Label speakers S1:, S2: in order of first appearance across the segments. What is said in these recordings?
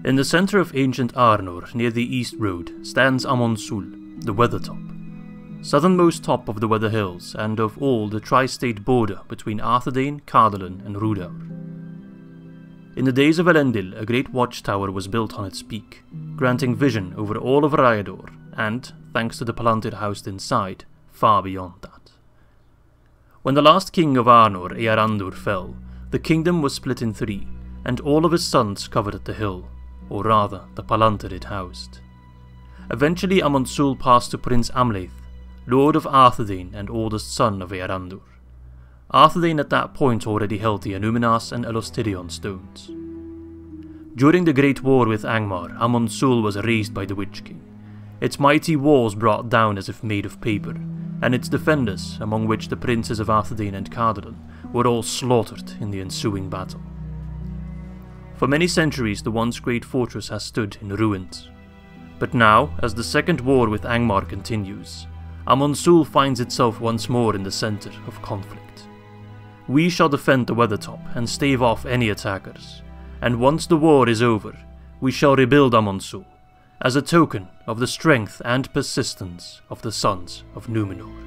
S1: In the center of ancient Arnor, near the East Road, stands Amon Sûl, the Weathertop, southernmost top of the Weatherhills, and of all the tri-state border between Arthedain, Cardolan, and Rhudaur. In the days of Elendil, a great watchtower was built on its peak, granting vision over all of Rhudaur, and, thanks to the Palantir housed inside, far beyond that. When the last king of Arnor, Ered, fell, the kingdom was split in three, and all of his sons covered the hill, or rather, the Palantir it housed. Eventually Amon Sûl passed to Prince Amlaeth, Lord of Arthedain and oldest son of Ered. Arthedain at that point already held the Annuminas and Elostirion stones. During the Great War with Angmar, Amon Sûl was razed by the Witch King, its mighty walls brought down as if made of paper, and its defenders, among which the princes of Arthedain and Cardolan, were all slaughtered in the ensuing battle. For many centuries the once great fortress has stood in ruins. But now, as the second war with Angmar continues, Amon Sûl finds itself once more in the centre of conflict. We shall defend the Weathertop and stave off any attackers, and once the war is over, we shall rebuild Amon Sûl, as a token of the strength and persistence of the sons of Númenor.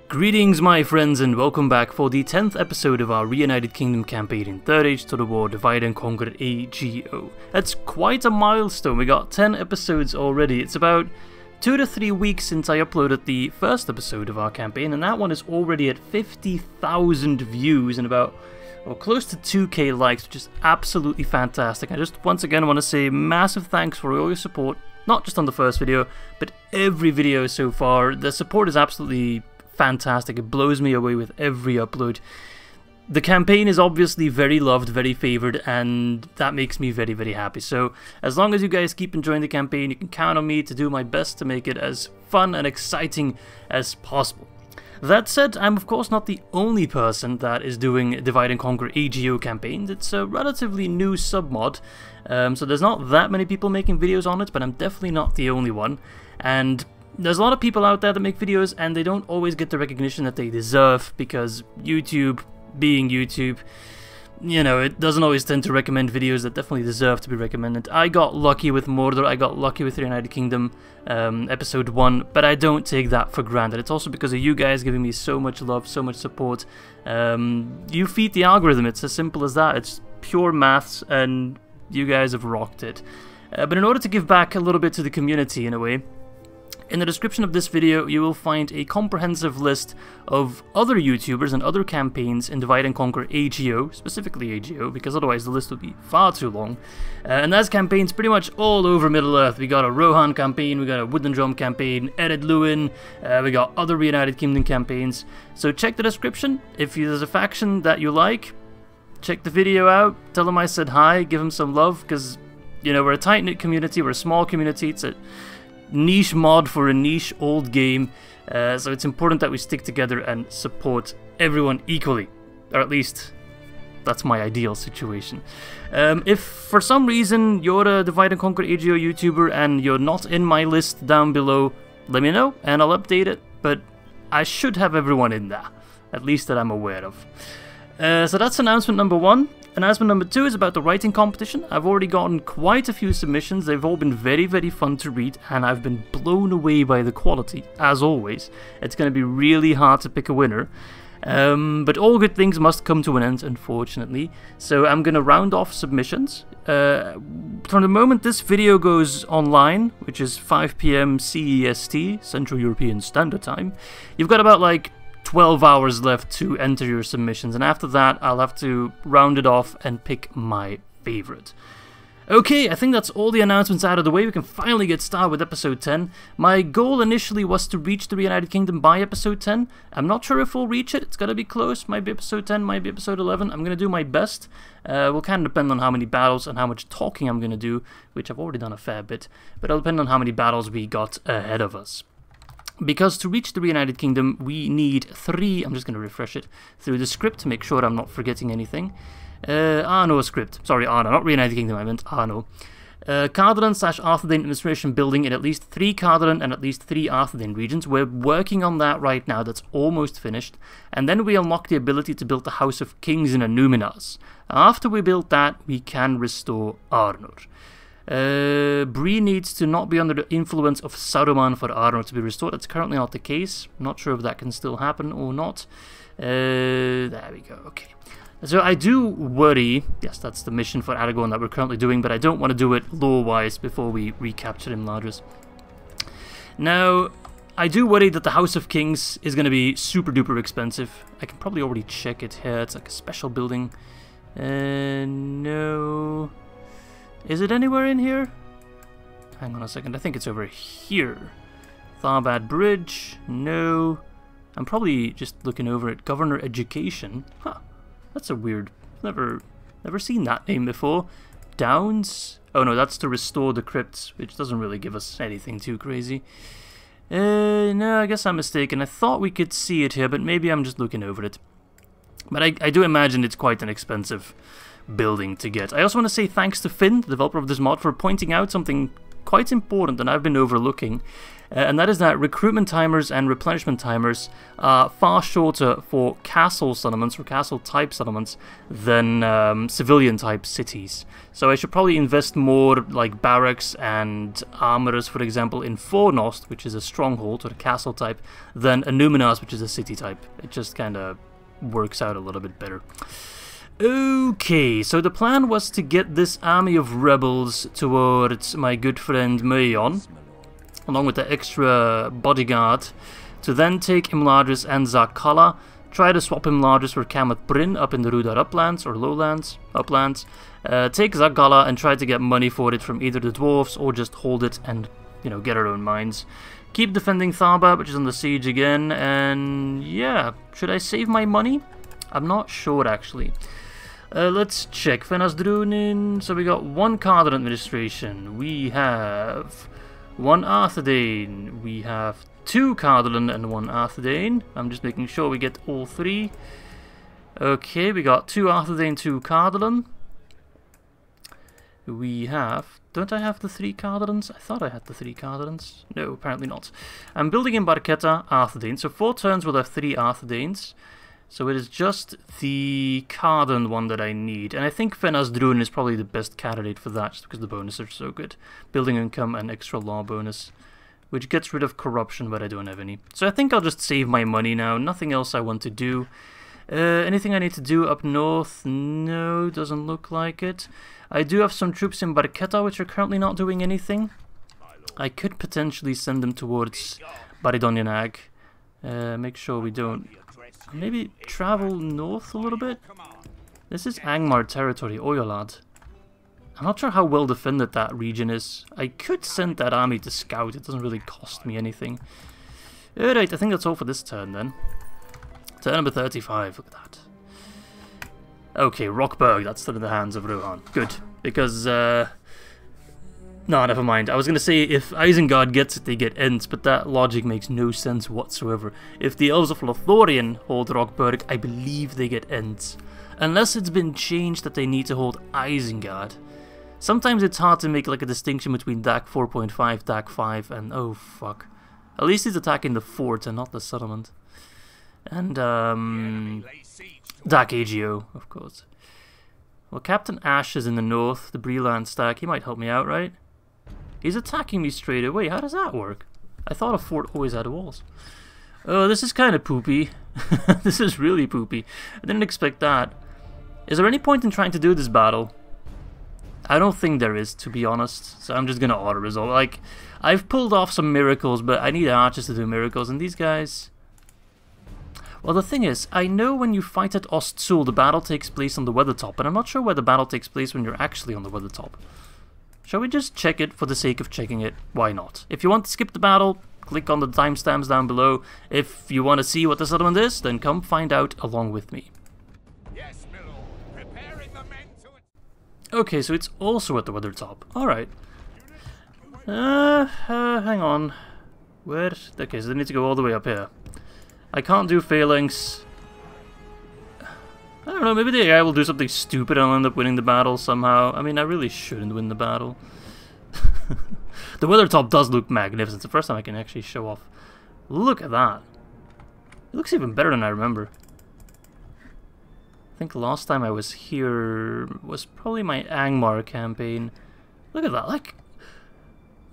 S1: Greetings my friends and welcome back for the 10th episode of our Reunited Kingdom campaign in Third Age to the War Divide and Conquer AGO. That's quite a milestone, we got 10 episodes already. It's about 2 to 3 weeks since I uploaded the first episode of our campaign, and that one is already at 50,000 views and about close to 2k likes, which is absolutely fantastic. I just once again want to say massive thanks for all your support, not just on the first video, but every video so far. The support is absolutely fantastic. It blows me away with every upload. The campaign is obviously very loved, very favoured, and that makes me very, very happy. So as long as you guys keep enjoying the campaign, you can count on me to do my best to make it as fun and exciting as possible. That said, I'm of course not the only person that is doing Divide and Conquer AGO campaigns. It's a relatively new submod, so there's not that many people making videos on it, but I'm definitely not the only one. And there's a lot of people out there that make videos and they don't always get the recognition that they deserve, because YouTube, being YouTube, you know, it doesn't always tend to recommend videos that definitely deserve to be recommended. I got lucky with Mordor, I got lucky with Reunited Kingdom episode 1, but I don't take that for granted. It's also because of you guys giving me so much love, so much support. You feed the algorithm, it's as simple as that. It's pure maths and you guys have rocked it. But in order to give back a little bit to the community in a way, in the description of this video, you will find a comprehensive list of other YouTubers and other campaigns in Divide and Conquer AGO, specifically AGO, because otherwise the list would be far too long. And that's campaigns pretty much all over Middle-earth. We got a Rohan campaign, we got a Woodland campaign, Ered Luin, we got other Reunited Kingdom campaigns. So check the description. If there's a faction that you like, check the video out, tell them I said hi, give them some love, because, you know, we're a tight-knit community, we're a small community, it's a niche mod for a niche old game, so it's important that we stick together and support everyone equally, or at least that's my ideal situation. If for some reason you're a Divide and Conquer AGO YouTuber and you're not in my list down below, let me know and I'll update it, but I should have everyone in there, at least that I'm aware of. So that's announcement number 1. Announcement number 2 is about the writing competition. I've already gotten quite a few submissions. They've all been very, very fun to read, and I've been blown away by the quality, as always. It's going to be really hard to pick a winner. But all good things must come to an end, unfortunately. So I'm going to round off submissions. From the moment this video goes online, which is 5 PM CEST, Central European Standard Time, you've got about like 12 hours left to enter your submissions, and after that I'll have to round it off and pick my favorite. Okay, I think that's all the announcements out of the way. We can finally get started with episode 10. My goal initially was to reach the Reunited Kingdom by episode 10. I'm not sure if we'll reach it. It's gonna be close. Might be episode 10, might be episode 11. I'm gonna do my best. Will kind of depend on how many battles and how much talking I'm gonna do, which I've already done a fair bit, but it'll depend on how many battles we got ahead of us. Because to reach the Reunited Kingdom, we need 3, I'm just going to refresh it through the script to make sure I'm not forgetting anything. Arnor script, sorry Arnor, not Reunited Kingdom, I meant Arnor. Cardolan/Arthedain administration building in at least 3 Cardolan and at least 3 Arthedain regions. We're working on that right now. That's almost finished. And then we unlock the ability to build the House of Kings in Annuminas. After we build that, we can restore Arnor. Bree needs to not be under the influence of Saruman for Arnor to be restored. That's currently not the case. Not sure if that can still happen or not. There we go. Okay. So I do worry, yes, that's the mission for Aragorn that we're currently doing, but I don't want to do it lore-wise before we recapture Imladris. Now, I do worry that the House of Kings is going to be super-duper expensive. I can probably already check it here. It's like a special building. No. Is it anywhere in here? Hang on a second. I think it's over here. Tharbad Bridge. No. I'm probably just looking over at Governor Education. Huh. That's a weird... Never seen that name before. Downs? Oh no, that's to restore the crypts, which doesn't really give us anything too crazy. No, I guess I'm mistaken. I thought we could see it here, but maybe I'm just looking over it. But I do imagine it's quite an expensive building to get. I also want to say thanks to Fynn, the developer of this mod, for pointing out something quite important that I've been overlooking. And that is that recruitment timers and replenishment timers are far shorter for castle settlements or castle type settlements than civilian type cities. So I should probably invest more like barracks and armorers, for example, in Fornost, which is a stronghold or a castle type, than Annuminas, which is a city type. It just kind of works out a little bit better. Okay, so the plan was to get this army of rebels towards my good friend Mayon, along with the extra bodyguard, to then take Imladris and Zakala, try to swap Imladris for Kamath Bryn up in the Rudar uplands, or lowlands, uplands, take Zakala and try to get money for it from either the dwarves or just hold it and, you know, get our own mines. Keep defending Tharbad, which is under siege again, and yeah, should I save my money? I'm not sure actually. Let's check. Fynn has Drunin. So we got 1 Cardolan administration. We have 1 Arthedain. We have 2 Cardolan and 1 Arthedain. I'm just making sure we get all 3. Okay, we got 2 Arthedain, 2 Cardolan. We have... Don't I have the 3 Cardolans? I thought I had the 3 Cardolans. No, apparently not. I'm building in Barketta Arthedain. So 4 turns we'll have 3 Arthedains. So it is just the Cardolan one that I need. And I think Fynn has Druin is probably the best candidate for that, just because the bonuses are so good. Building income and extra law bonus, which gets rid of corruption, but I don't have any. So I think I'll just save my money now. Nothing else I want to do. Anything I need to do up north? No, doesn't look like it. I do have some troops in Barketta, which are currently not doing anything. I could potentially send them towards Baridonian. Make sure we don't... Maybe travel north a little bit? This is Angmar territory, Oyolad. I'm not sure how well defended that region is. I could send that army to scout, it doesn't really cost me anything. Alright, I think that's all for this turn then. Turn number 35, look at that. Okay, Rockburg, that's still in the hands of Rohan. Good, because, no, never mind. I was going to say, if Isengard gets it, they get Ents, but that logic makes no sense whatsoever. If the Elves of Lothlorien hold Rockburg, I believe they get Ents. Unless it's been changed that they need to hold Isengard. Sometimes it's hard to make like a distinction between DAC 4.5, DAC 5, and oh fuck. At least he's attacking the fort and not the settlement. And, DAC AGO, of course. Well, Captain Ash is in the north, the Breland stack. He might help me out, right? He's attacking me straight away. How does that work? I thought a fort always had walls. Oh, this is kind of poopy. This is really poopy. I didn't expect that. Is there any point in trying to do this battle? I don't think there is, to be honest. So I'm just gonna auto-resolve. Like, I've pulled off some miracles, but I need archers to do miracles, and these guys... Well, the thing is, I know when you fight at Amon Sûl, the battle takes place on the Weathertop, but I'm not sure where the battle takes place when you're actually on the Weathertop. Shall we just check it for the sake of checking it? Why not? If you want to skip the battle, click on the timestamps down below. If you want to see what the settlement is, then come find out along with me. Yes, Milo. Preparing the men to... Okay, so it's also at the Weathertop. Alright. Hang on. Where? Okay, so they need to go all the way up here. I can't do phalanx. I don't know, maybe the AI will do something stupid and I'll end up winning the battle somehow. I mean, I really shouldn't win the battle. The Weathertop does look magnificent. It's the first time I can actually show off. Look at that. It looks even better than I remember. I think last time I was here was probably my Angmar campaign. Look at that, like...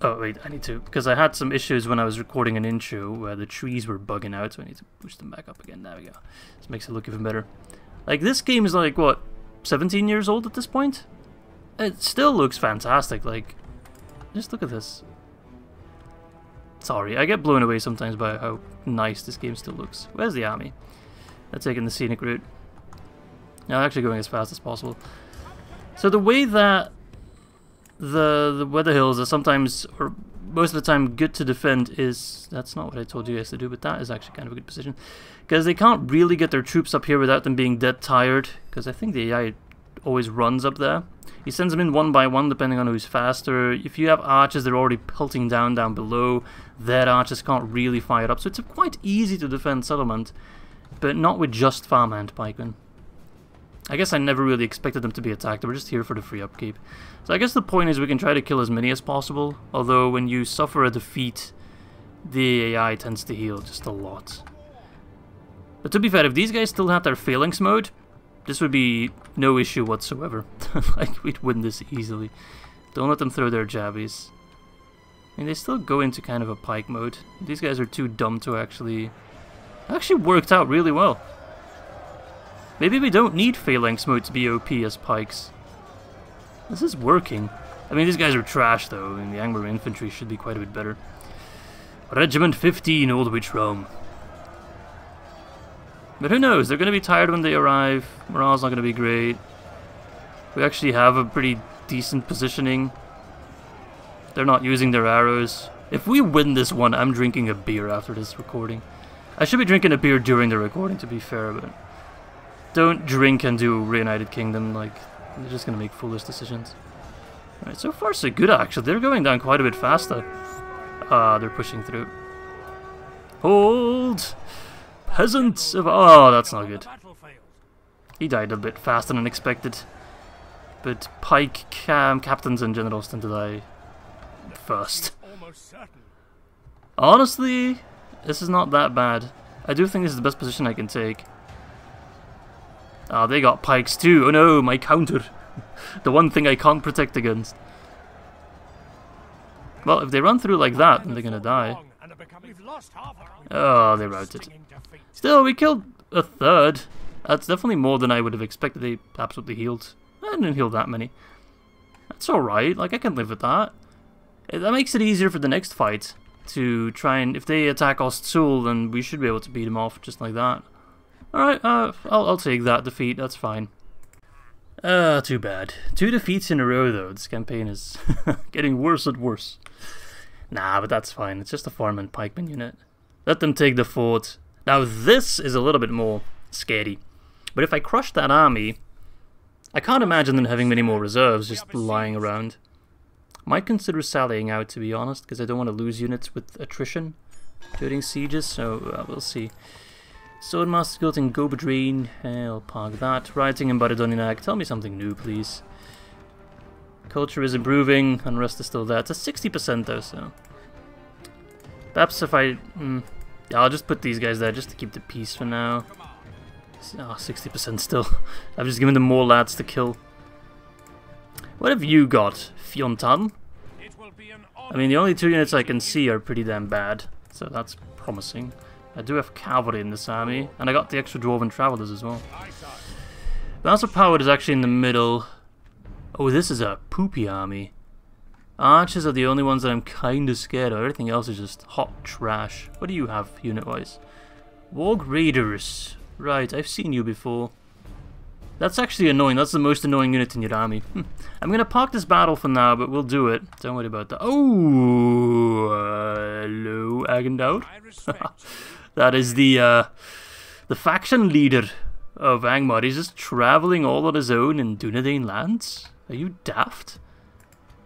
S1: Oh wait, I need to... Because I had some issues when I was recording an intro where the trees were bugging out, so I need to push them back up again. There we go. This makes it look even better. Like, this game is like, what, 17 years old at this point? It still looks fantastic, like... Just look at this. Sorry, I get blown away sometimes by how nice this game still looks. Where's the army? They're taking the scenic route. No, actually going as fast as possible. So the way that the Weatherhills are sometimes, or most of the time, good to defend is... That's not what I told you guys to do, but that is actually kind of a good position. Because they can't really get their troops up here without them being dead tired. Because I think the AI always runs up there. He sends them in one by one depending on who's faster. If you have archers, they're already pelting down below. Their archers can't really fire up. So it's quite easy to defend settlement. But not with just farmhand pikemen. I guess I never really expected them to be attacked. They were just here for the free upkeep. So I guess the point is we can try to kill as many as possible. Although when you suffer a defeat, the AI tends to heal just a lot. But to be fair, if these guys still had their phalanx mode, this would be no issue whatsoever. Like, we'd win this easily. Don't let them throw their jabbies. I mean, they still go into kind of a pike mode. These guys are too dumb to actually... Actually worked out really well. Maybe we don't need phalanx mode to be OP as pikes. This is working. I mean, these guys are trash though, and the Angmar infantry should be quite a bit better. Regiment 15, Old Witch Realm. But who knows, they're going to be tired when they arrive. Morale's not going to be great. We actually have a pretty decent positioning. They're not using their arrows. If we win this one, I'm drinking a beer after this recording. I should be drinking a beer during the recording, to be fair, but... Don't drink and do Reunited Kingdom, like, you're just gonna make foolish decisions. Alright, so far so good actually, they're going down quite a bit faster. They're pushing through. Hold! Peasants of... Oh, that's not good. He died a bit faster than expected. But pike captains and generals tend to die first. Honestly, this is not that bad. I do think this is the best position I can take. Ah, they got pikes too. Oh no, my counter. The one thing I can't protect against. Well, if they run through like that, then they're gonna die. Oh, they routed. Still, we killed a third. That's definitely more than I would have expected. They absolutely healed. I didn't heal that many. That's alright, like I can live with that. That makes it easier for the next fight. To try and, if they attack Sûl, then we should be able to beat them off just like that. Alright, I'll take that defeat, that's fine. Too bad. 2 defeats in a row though, this campaign is getting worse and worse. Nah, but that's fine, it's just a farm and pikeman unit. Let them take the fort. Now this is a little bit more scary. But if I crush that army, I can't imagine them having many more reserves just lying around. Might consider sallying out, to be honest, because I don't want to lose units with attrition during sieges, so we'll see. Swordmaster Guild in Gobedrain, I'll park that. Rioting in Ar-Adûnaim, tell me something new, please. Culture is improving, unrest is still there. It's a 60% though, so... Perhaps if I... yeah, I'll just put these guys there just to keep the peace for now. Oh, 60% still. I've just given them more lads to kill. What have you got, Fiontan? I mean, the only 2 units I can see are pretty damn bad, so that's promising. I do have cavalry in this army, and I got the extra dwarven travelers as well. Balance of Power is actually in the middle. Oh, this is a poopy army. Archers are the only ones that I'm kinda scared of. Everything else is just hot trash. What do you have, unit-wise? Warg Raiders. Right, I've seen you before. That's actually annoying. That's the most annoying unit in your army. I'm gonna park this battle for now, but we'll do it. Don't worry about that. Oh, hello, Agendaud. That is the faction leader of Angmar. He's just traveling all on his own in Dunedain lands. Are you daft?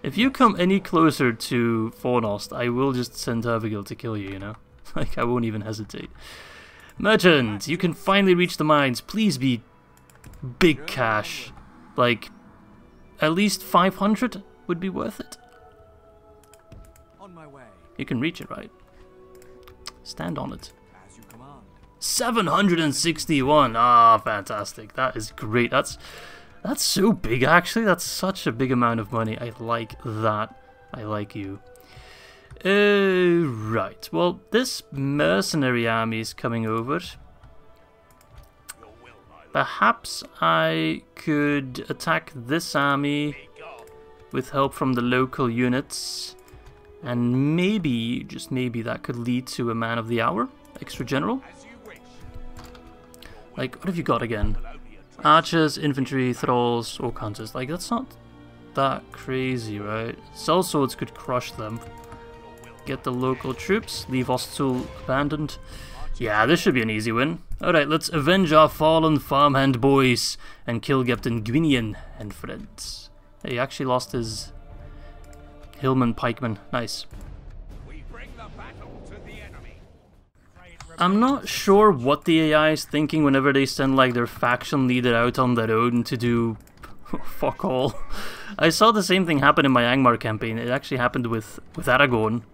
S1: If you come any closer to Fornost, I will just send Hervigil to kill you, you know? Like, I won't even hesitate. Merchant, you can finally reach the mines. Please be big cash. Like, at least 500 would be worth it.
S2: On my way.
S1: You can reach it, right? Stand on it.
S2: As you command.
S1: 761! Ah, fantastic. That is great. That's so big, actually. That's such a big amount of money. I like that. I like you. Right. Well, this mercenary army is coming over. Perhaps I could attack this army with help from the local units. And maybe, just maybe, that could lead to a man of the hour. Extra general. Like, what have you got again? Archers, infantry, thralls, orc hunters. Like, that's not that crazy, right? Sellswords could crush them. Get the local troops. Leave Amon Sûl abandoned. Yeah, this should be an easy win. Alright, let's avenge our fallen farmhand boys and kill Captain Dorwinion and friends. Hey, he actually lost his hillman pikeman. Nice. I'm not sure what the AI is thinking whenever they send like their faction leader out on their own to do fuck all. I saw the same thing happen in my Angmar campaign. It actually happened with Aragorn.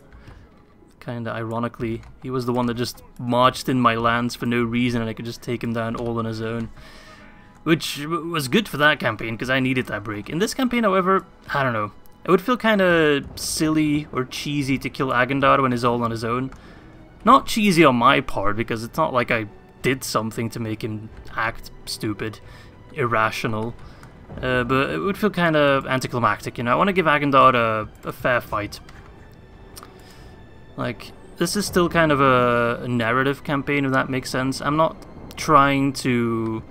S1: Kinda ironically. He was the one that just marched in my lands for no reason and I could just take him down all on his own. Which was good for that campaign because I needed that break. In this campaign, however, I don't know. It would feel kinda silly or cheesy to kill Agandar when he's all on his own. Not cheesy on my part, because it's not like I did something to make him act stupid, irrational. But it would feel kind of anticlimactic, you know? I want to give Agandar a fair fight. Like, this is still kind of a narrative campaign, if that makes sense. I'm not trying to...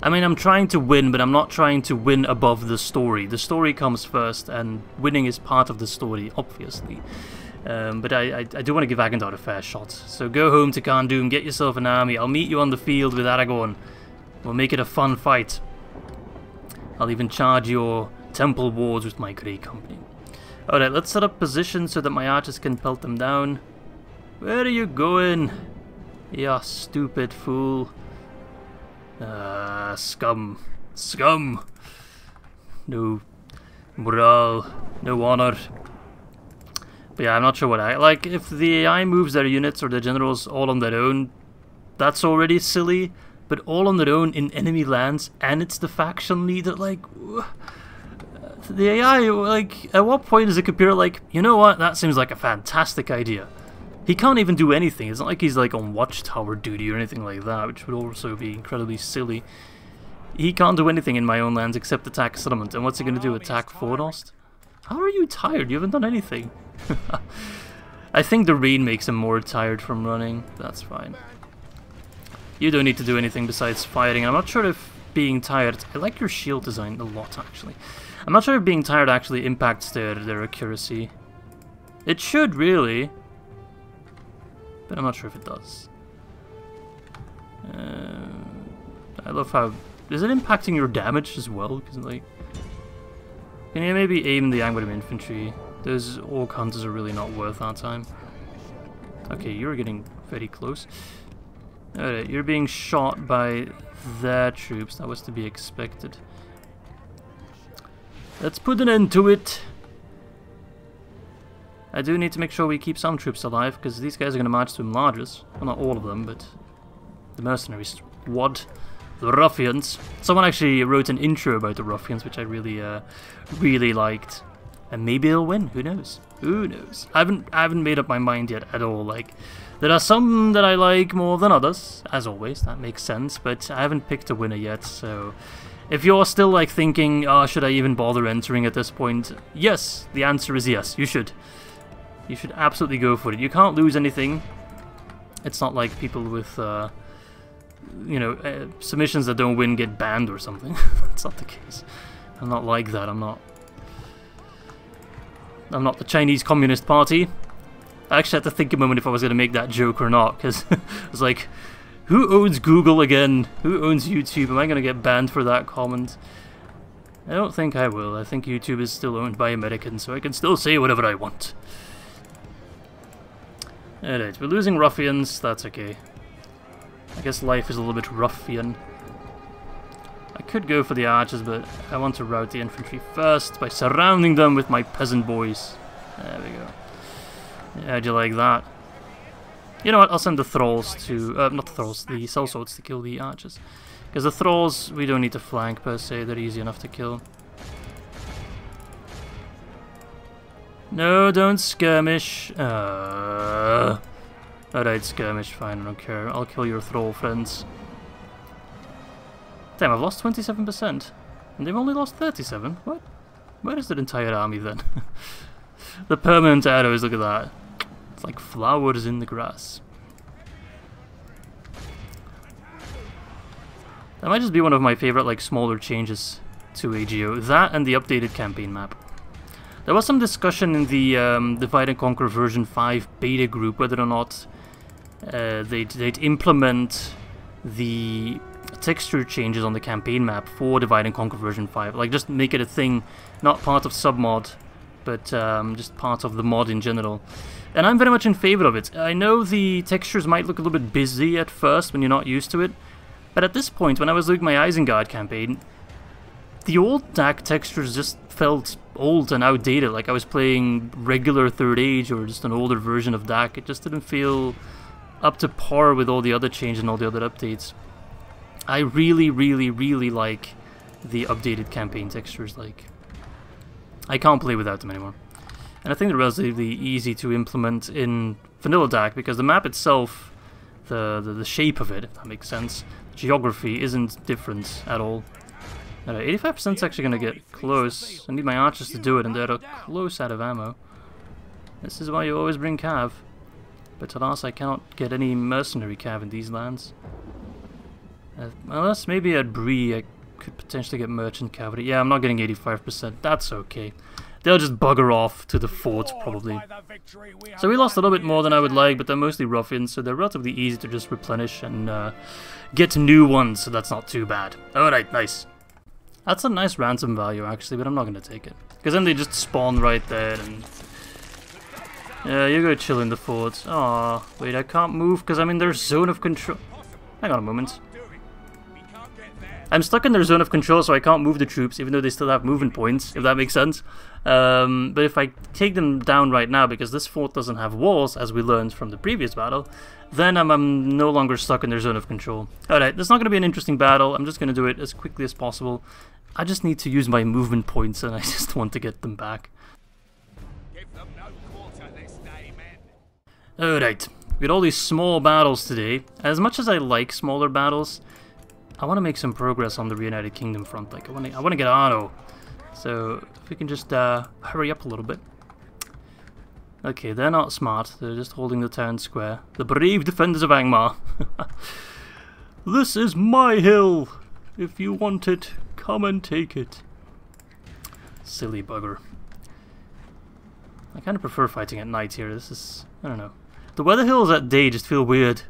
S1: I mean, I'm trying to win, but I'm not trying to win above the story. The story comes first, and winning is part of the story, obviously. But I do want to give Agandar a fair shot. So go home to Khârn Dûm, get yourself an army. I'll meet you on the field with Aragorn. We'll make it a fun fight. I'll even charge your temple wards with my Grey Company. Alright, let's set up positions so that my archers can pelt them down. Where are you going? Ya stupid fool. Scum. Scum! No morale, no honor. But yeah, I'm not sure what like, if the AI moves their units or the generals all on their own, that's already silly. But all on their own in enemy lands, and it's the faction leader, like... The AI, like, at what point is the computer like, you know what, that seems like a fantastic idea. He can't even do anything. It's not like he's like on watchtower duty or anything like that, which would also be incredibly silly. He can't do anything in my own lands except attack settlement. And what's he going to do, attack Fornost? How are you tired? You haven't done anything. I think the rain makes him more tired from running. That's fine. You don't need to do anything besides fighting. I'm not sure if being tired... I like your shield design a lot, actually. I'm not sure if being tired actually impacts their accuracy. It should, really. But I'm not sure if it does. I love how... Is it impacting your damage as well? Because, like... Can you maybe aim the Angmar infantry? Those orc hunters are really not worth our time. Okay, you're getting very close. Alright, you're being shot by their troops. That was to be expected. Let's put an end to it. I do need to make sure we keep some troops alive, because these guys are going to march to Imladris. Well, not all of them, but the mercenaries. What? The ruffians. Someone actually wrote an intro about the ruffians, which I really liked. And maybe they'll win. Who knows? Who knows? I haven't made up my mind yet at all. Like, there are some that I like more than others, as always. That makes sense. But I haven't picked a winner yet. So, if you're still like thinking, "Oh, should I even bother entering at this point?" Yes, the answer is yes. You should. You should absolutely go for it. You can't lose anything. It's not like people with, you know, submissions that don't win get banned or something. That's not the case. I'm not like that. I'm not the Chinese Communist Party. I actually had to think a moment if I was going to make that joke or not, because I was like, who owns Google again? Who owns YouTube? Am I going to get banned for that comment? I don't think I will. I think YouTube is still owned by Americans, so I can still say whatever I want. Alright, we're losing ruffians. That's okay. I guess life is a little bit ruffian. I could go for the archers, but I want to rout the infantry first by surrounding them with my peasant boys. There we go. Yeah, do you like that? You know what, I'll send the thralls to... not the thralls, the sellswords to kill the archers. Because the thralls, we don't need to flank per se, they're easy enough to kill. No, don't skirmish. Alright, skirmish, fine, I don't care. I'll kill your thrall friends. Damn, I've lost 27%. And they've only lost 37? What? Where is that entire army then? The permanent arrows, look at that. It's like flowers in the grass. That might just be one of my favorite, like, smaller changes to AGO. That and the updated campaign map. There was some discussion in the Divide and Conquer version 5 beta group whether or not they'd implement the texture changes on the campaign map for Divide and Conquer version 5. Like, just make it a thing, not part of submod, but just part of the mod in general. And I'm very much in favor of it. I know the textures might look a little bit busy at first when you're not used to it, but at this point, when I was doing my Isengard campaign, the old DAC textures just felt old and outdated, like I was playing regular 3rd Age or just an older version of DAC. It just didn't feel up to par with all the other changes and all the other updates. I really, really, really like the updated campaign textures. Like, I can't play without them anymore. And I think they're relatively easy to implement in vanilla DAC because the map itself, the shape of it, if that makes sense, geography isn't different at all. 85% is actually going to get close. I need my archers to do it, and they're close out of ammo. This is why you always bring cav. But alas, I cannot get any mercenary cav in these lands. Unless maybe at Bree I could potentially get merchant cavalry. Yeah, I'm not getting 85%. That's okay. They'll just bugger off to the fort, probably. So we lost a little bit more than I would like, but they're mostly ruffians, so they're relatively easy to just replenish and get new ones, so that's not too bad. Alright, nice. That's a nice ransom value, actually, but I'm not going to take it. Because then they just spawn right there, and... yeah, you go chill in the fort. Aw, wait, I can't move because I'm in their zone of control. Hang on a moment. I'm stuck in their zone of control, so I can't move the troops, even though they still have movement points, if that makes sense. But if I take them down right now, because this fort doesn't have walls, as we learned from the previous battle, then I'm no longer stuck in their zone of control. Alright, this is not going to be an interesting battle. I'm just going to do it as quickly as possible. I just need to use my movement points, and I just want to get them back. Alright, we got all these small battles today. As much as I like smaller battles, I want to make some progress on the Reunited Kingdom front. Like, I want to get Arnor. So, if we can just hurry up a little bit. Okay, they're not smart. They're just holding the town square. The brave defenders of Angmar. This is my hill. If you want it, come and take it. Silly bugger. I kind of prefer fighting at night here. This is... I don't know. The Weatherhills at day just feel weird.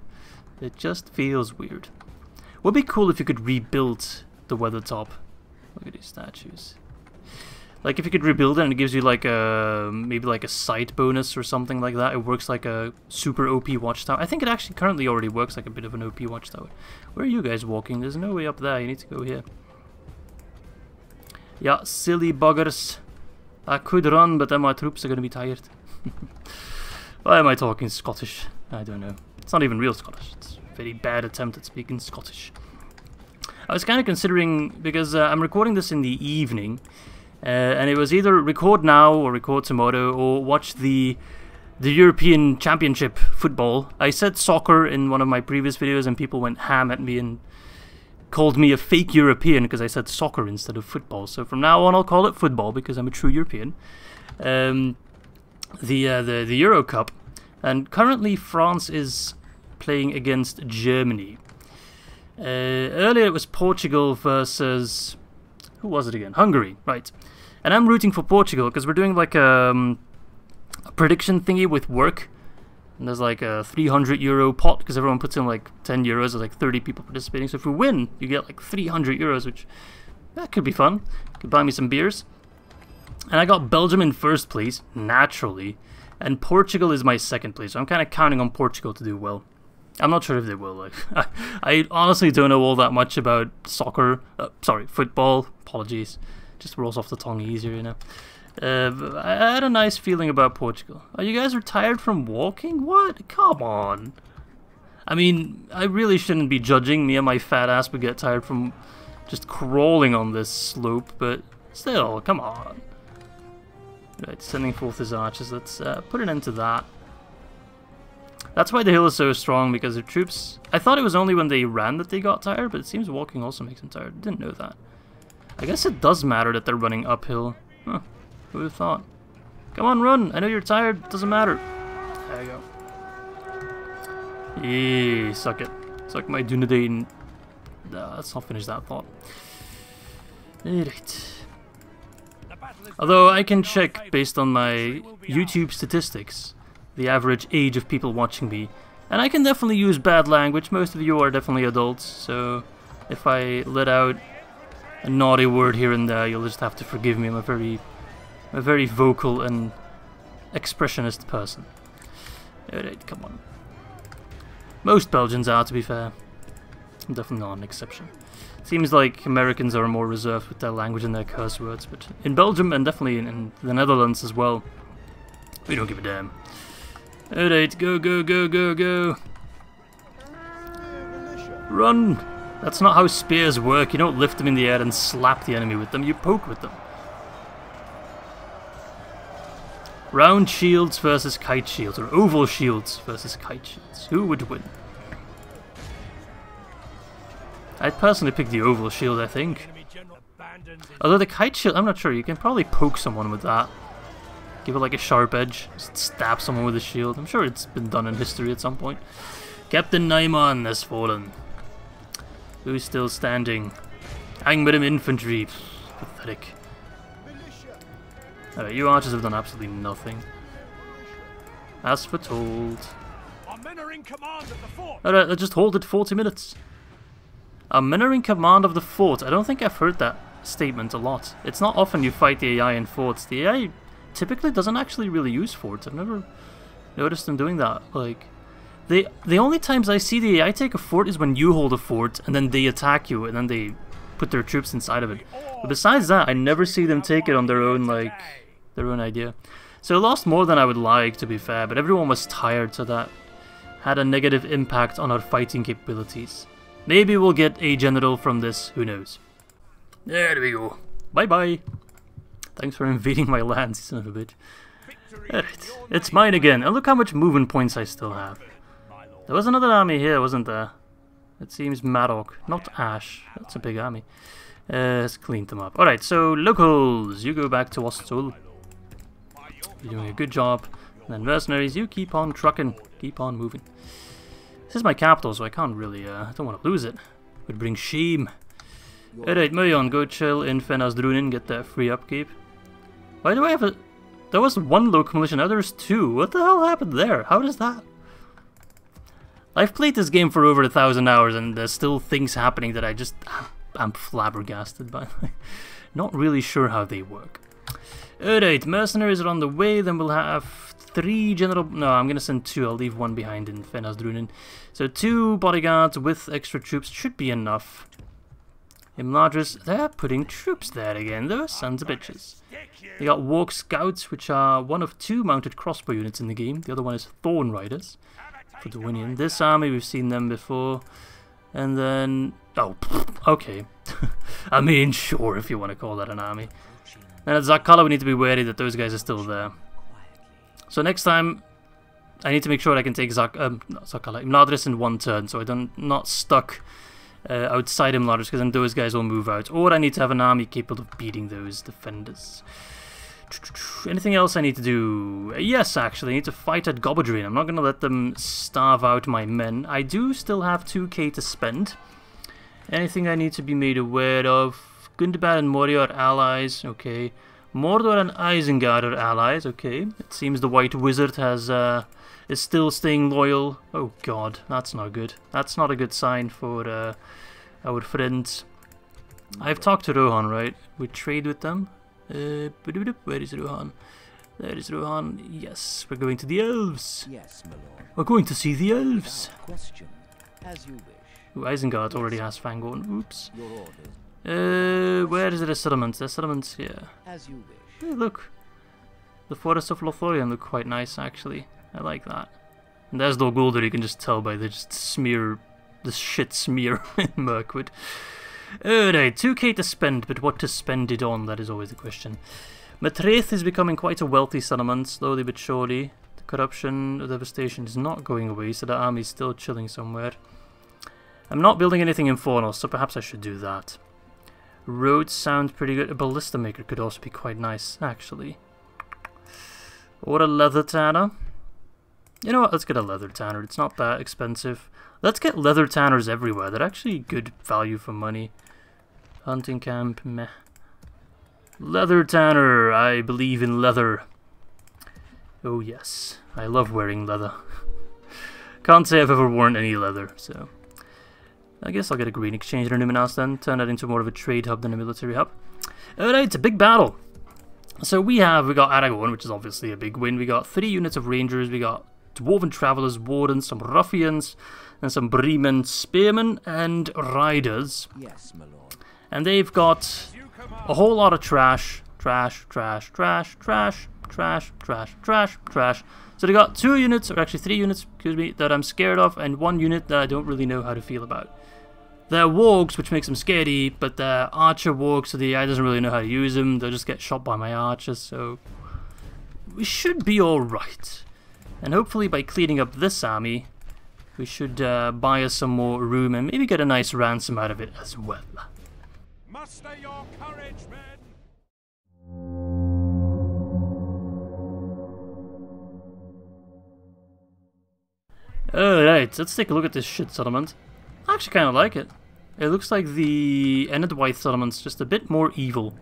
S1: It just feels weird. Would be cool if you could rebuild the Weathertop. Look at these statues. Like if you could rebuild it and it gives you like a maybe like a sight bonus or something like that. It works like a super OP watchtower. I think it actually currently already works like a bit of an OP watchtower. Where are you guys walking? There's no way up there. You need to go here. Yeah, silly buggers. I could run, but then my troops are going to be tired. Why am I talking Scottish? I don't know. It's not even real Scottish. It's a very bad attempt at speaking Scottish. I was kind of considering, because I'm recording this in the evening, and it was either record now or record tomorrow or watch the European Championship football. I said soccer in one of my previous videos and people went ham at me and called me a fake European because I said soccer instead of football. So from now on I'll call it football because I'm a true European. The Euro Cup, and currently France is playing against Germany. Earlier it was Portugal versus... who was it again? Hungary, right. And I'm rooting for Portugal because we're doing like a prediction thingy with work. And there's like a €300 pot because everyone puts in like 10 euros. There's like 30 people participating. So if we win, you get like 300 euros, which that could be fun. Could buy me some beers. And I got Belgium in first place, naturally. And Portugal is my second place. So I'm kind of counting on Portugal to do well. I'm not sure if they will. Like, I honestly don't know all that much about soccer. Sorry, football. Apologies. Just rolls off the tongue easier, you know. I had a nice feeling about Portugal. Oh, you guys are tired from walking? What? Come on. I mean, I really shouldn't be judging. Me and my fat ass would get tired from just crawling on this slope, but still, come on. Right, sending forth his archers. Let's put an end to that. That's why the hill is so strong, because the troops... I thought it was only when they ran that they got tired, but it seems walking also makes them tired. Didn't know that. I guess it does matter that they're running uphill. Huh. Who would have thought? Come on, run! I know you're tired. Doesn't matter. There you go. Yay, suck it. Suck my Dunedain. Let's not finish that thought. Alright. Although I can check, based on my YouTube statistics, the average age of people watching me. And I can definitely use bad language. Most of you are definitely adults, so if I let out a naughty word here and there, you'll just have to forgive me. I'm a very vocal and expressionist person. Alright, come on. Most Belgians are, to be fair. I'm definitely not an exception. Seems like Americans are more reserved with their language and their curse words, but in Belgium and definitely in the Netherlands as well, we don't give a damn. Alright, go, go, go, go, go. Run! That's not how spears work. You don't lift them in the air and slap the enemy with them, you poke with them. Round shields versus kite shields, or oval shields versus kite shields. Who would win? I'd personally pick the oval shield, I think. Although the kite shield, I'm not sure. You can probably poke someone with that. Give it like a sharp edge. Just stab someone with a shield. I'm sure it's been done in history at some point. Captain Naimon has fallen. Who's still standing? Angmarim infantry. Pathetic. Alright, you archers have done absolutely nothing. As foretold. Alright, let's just hold it 40 minutes. Our men are in command of the fort. I don't think I've heard that statement a lot. It's not often you fight the AI in forts. The AI typically doesn't actually really use forts. I've never noticed them doing that. Like, the only times I see the AI take a fort is when you hold a fort and then they attack you and then they put their troops inside of it. But besides that, I never see them take it on their own, like, their own idea. So I lost more than I would like, to be fair, but everyone was tired, so that had a negative impact on our fighting capabilities. Maybe we'll get a general from this, who knows. There we go. Bye-bye. Thanks for invading my lands, you son of a bitch. Alright, it's mine again, and look how much movement points I still have. There was another army here, wasn't there? It seems Marok, not Ash. That's a big army. Let's clean them up. Alright, so locals, you go back to Amon Sûl. You're doing a good job. And then mercenaries, you keep on trucking, keep on moving. This is my capital, so I can't really, I don't want to lose it. It would bring shame. Alright, Moyon, go chill in Fynn Drunin, get that free upkeep. Why do I have a... There was one local militia, now there's two. What the hell happened there? How does that... I've played this game for over 1,000 hours and there's still things happening that I just... I'm flabbergasted by. Not really sure how they work. Alright, mercenaries are on the way, then we'll have 3 general... No, I'm gonna send 2, I'll leave 1 behind in Fynn Drunin. So 2 bodyguards with extra troops should be enough. Imladris, they're putting troops there again, those sons of bitches. They got Walk Scouts, which are one of 2 mounted crossbow units in the game. The other one is Thorn Riders for Dorwinion. This army, we've seen them before. And then... Oh, okay. I mean, sure, if you want to call that an army. And at Zakala, we need to be wary that those guys are still there. So next time, I need to make sure I can take Imladris in 1 turn, so I'm not stuck outside Imladris, because then those guys will move out. Or I need to have an army capable of beating those defenders. Anything else I need to do? Yes, actually, I need to fight at Gobedrain. I'm not going to let them starve out my men. I do still have 2k to spend. Anything I need to be made aware of? Gundabad and Mordor are allies, okay. Mordor and Isengard are allies, okay. It seems the White Wizard is still staying loyal. Oh god, that's not good. That's not a good sign for our friends. I've talked to Rohan, right? We trade with them. Where is Rohan? There is Rohan. Yes, we're going to the elves. Yes, my lord. We're going to see the elves. Question, as you wish. Ooh, Isengard already has Fangorn. Oops. Where is the settlement? The settlement's here. As you wish. Hey, look. The Forest of Lothlorien look quite nice, actually. I like that. And there's Dol Guldur, you can just tell by the shit smear in Mirkwood. Alright, 2k to spend, but what to spend it on, that is always the question. Matraith is becoming quite a wealthy settlement, slowly but surely. The corruption, the devastation is not going away, so the army is still chilling somewhere. I'm not building anything in Fornos, so perhaps I should do that. Roads sound pretty good. A ballista maker could also be quite nice, actually. Or a leather tanner. You know what, let's get a leather tanner. It's not that expensive. Let's get leather tanners everywhere. They're actually good value for money. Hunting camp, meh. Leather tanner, I believe in leather. Oh yes, I love wearing leather. Can't say I've ever worn any leather, so... I guess I'll get a green exchange in Numinas then, turn that into more of a trade hub than a military hub. Alright, it's a big battle. So we got Aragorn, which is obviously a big win. We got 3 units of rangers, we got dwarven travelers, wardens, some ruffians, and some bremen, spearmen, and riders. Yes, my lord. And they've got a whole lot of trash. Trash. So they got 2 units, or actually 3 units, excuse me, that I'm scared of, and 1 unit that I don't really know how to feel about. They're wargs, which makes them scary, but they're archer wargs, so the AI doesn't really know how to use them. They'll just get shot by my archers, so we should be alright. And hopefully by cleaning up this army, we should buy us some more room and maybe get a nice ransom out of it as well.
S2: Muster your courage, men!
S1: Alright, let's take a look at this shit settlement. I actually kind of like it. It looks like the Enedwaith settlement's just a bit more evil.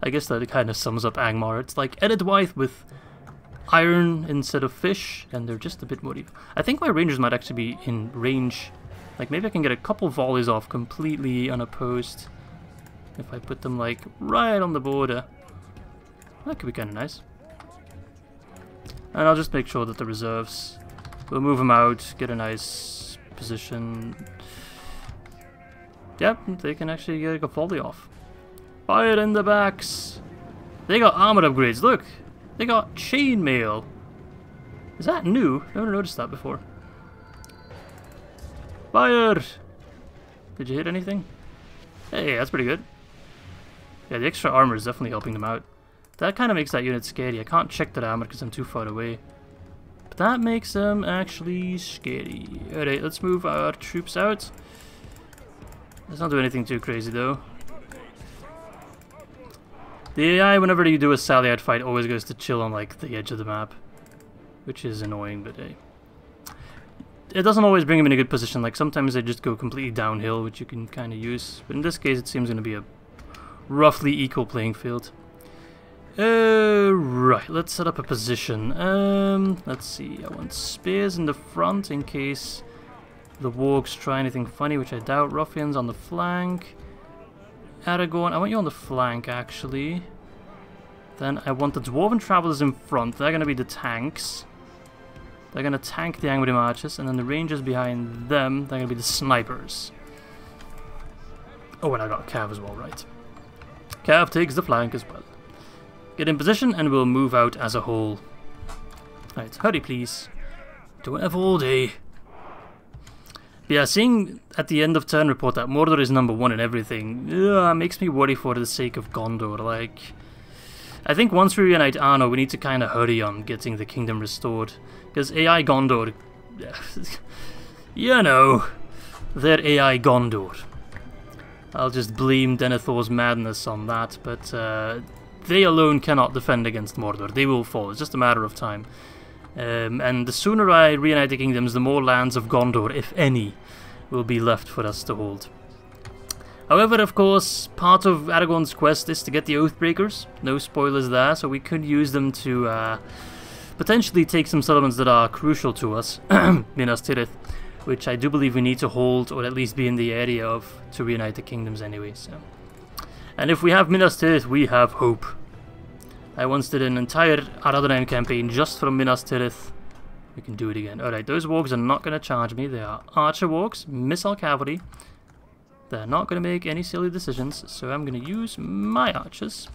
S1: I guess that kind of sums up Angmar. It's like Enedwaith with iron instead of fish, and they're just a bit more evil. I think my rangers might actually be in range. Like, maybe I can get a couple volleys off completely unopposed. If I put them, like, right on the border. That could be kind of nice. And I'll just make sure that the reserves... We'll move them out, get a nice position. Yep, they can actually get a volley off. Fire in the backs! They got armor upgrades, look! They got chainmail! Is that new? I've never noticed that before. Fire! Did you hit anything? Hey, that's pretty good. Yeah, the extra armor is definitely helping them out. That kind of makes that unit scary. I can't check that armor because I'm too far away. But that makes them actually scary. Alright, let's move our troops out. Let's not do anything too crazy though. The AI, whenever you do a sally out fight, always goes to chill on like the edge of the map. Which is annoying, but hey. It doesn't always bring them in a good position. Like sometimes they just go completely downhill, which you can kind of use. But in this case it seems going to be a roughly equal playing field. Right, let's set up a position. Let's see, I want spears in the front in case the wargs try anything funny, which I doubt. Ruffians on the flank. Aragorn, I want you on the flank actually. Then I want the dwarven travelers in front. They're going to be the tanks. They're going to tank the Angmar archers, and then the rangers behind them, they're going to be the snipers. Oh, and I got Cav as well, right. Cav takes the flank as well. Get in position and we'll move out as a whole. Right, hurry please. Don't have all day. But yeah, seeing at the end of turn report that Mordor is #1 in everything makes me worry for the sake of Gondor. Like, I think once we reunite Arnor, we need to kind of hurry on getting the kingdom restored. Because AI Gondor, you know, they're AI Gondor. I'll just blame Denethor's madness on that, but they alone cannot defend against Mordor. They will fall. It's just a matter of time. And the sooner I reunite the kingdoms, the more lands of Gondor, if any, will be left for us to hold. However, of course, part of Aragorn's quest is to get the Oathbreakers. No spoilers there, so we could use them to potentially take some settlements that are crucial to us. Minas Tirith, which I do believe we need to hold, or at least be in the area of, to reunite the kingdoms anyway. So. And if we have Minas Tirith, we have hope. I once did an entire Ar-Adûnaim campaign just from Minas Tirith. We can do it again. Alright, those wargs are not going to charge me. They are archer wargs, missile cavalry. They're not going to make any silly decisions, so I'm going to use my archers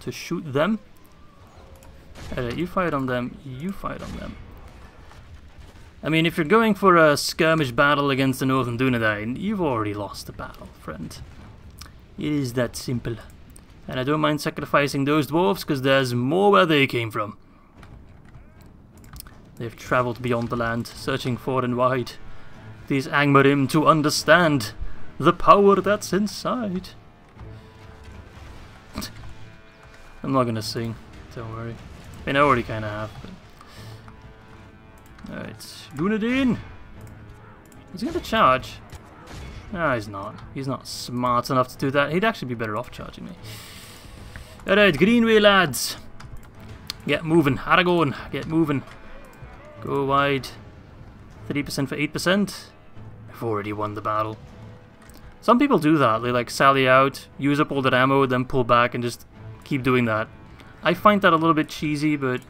S1: to shoot them. Alright, you fight on them, you fight on them. I mean, if you're going for a skirmish battle against the Northern Dunedain, you've already lost the battle, friend. It is that simple. And I don't mind sacrificing those dwarves, because there's more where they came from. They've travelled beyond the land, searching far and wide. These Angmarim to understand the power that's inside. I'm not gonna sing, don't worry. I mean, I already kinda have, but... Alright, Dunedain! Is he gonna charge? No, he's not. He's not smart enough to do that. He'd actually be better off charging me. Alright, Greenway lads! Get moving. Aragorn, get moving. Go wide. 3% for 8%. I've already won the battle. Some people do that. They like sally out, use up all their ammo, then pull back and just keep doing that. I find that a little bit cheesy, but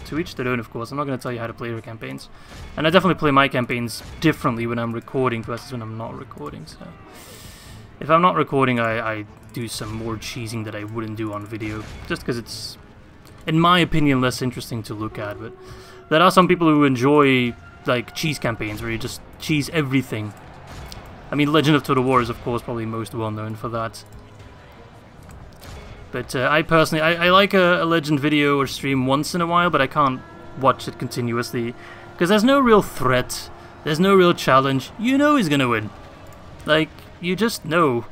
S1: to each their own, of course. I'm not going to tell you how to play your campaigns. And I definitely play my campaigns differently when I'm recording versus when I'm not recording. So if I'm not recording, I do some more cheesing that I wouldn't do on video. Just because it's, in my opinion, less interesting to look at. But there are some people who enjoy like cheese campaigns where you just cheese everything. I mean, Legend of Total War is, of course, probably most well known for that. But I personally, I like a Legend video or stream once in a while, but I can't watch it continuously. Because there's no real threat, there's no real challenge. You know he's gonna win. Like, you just know.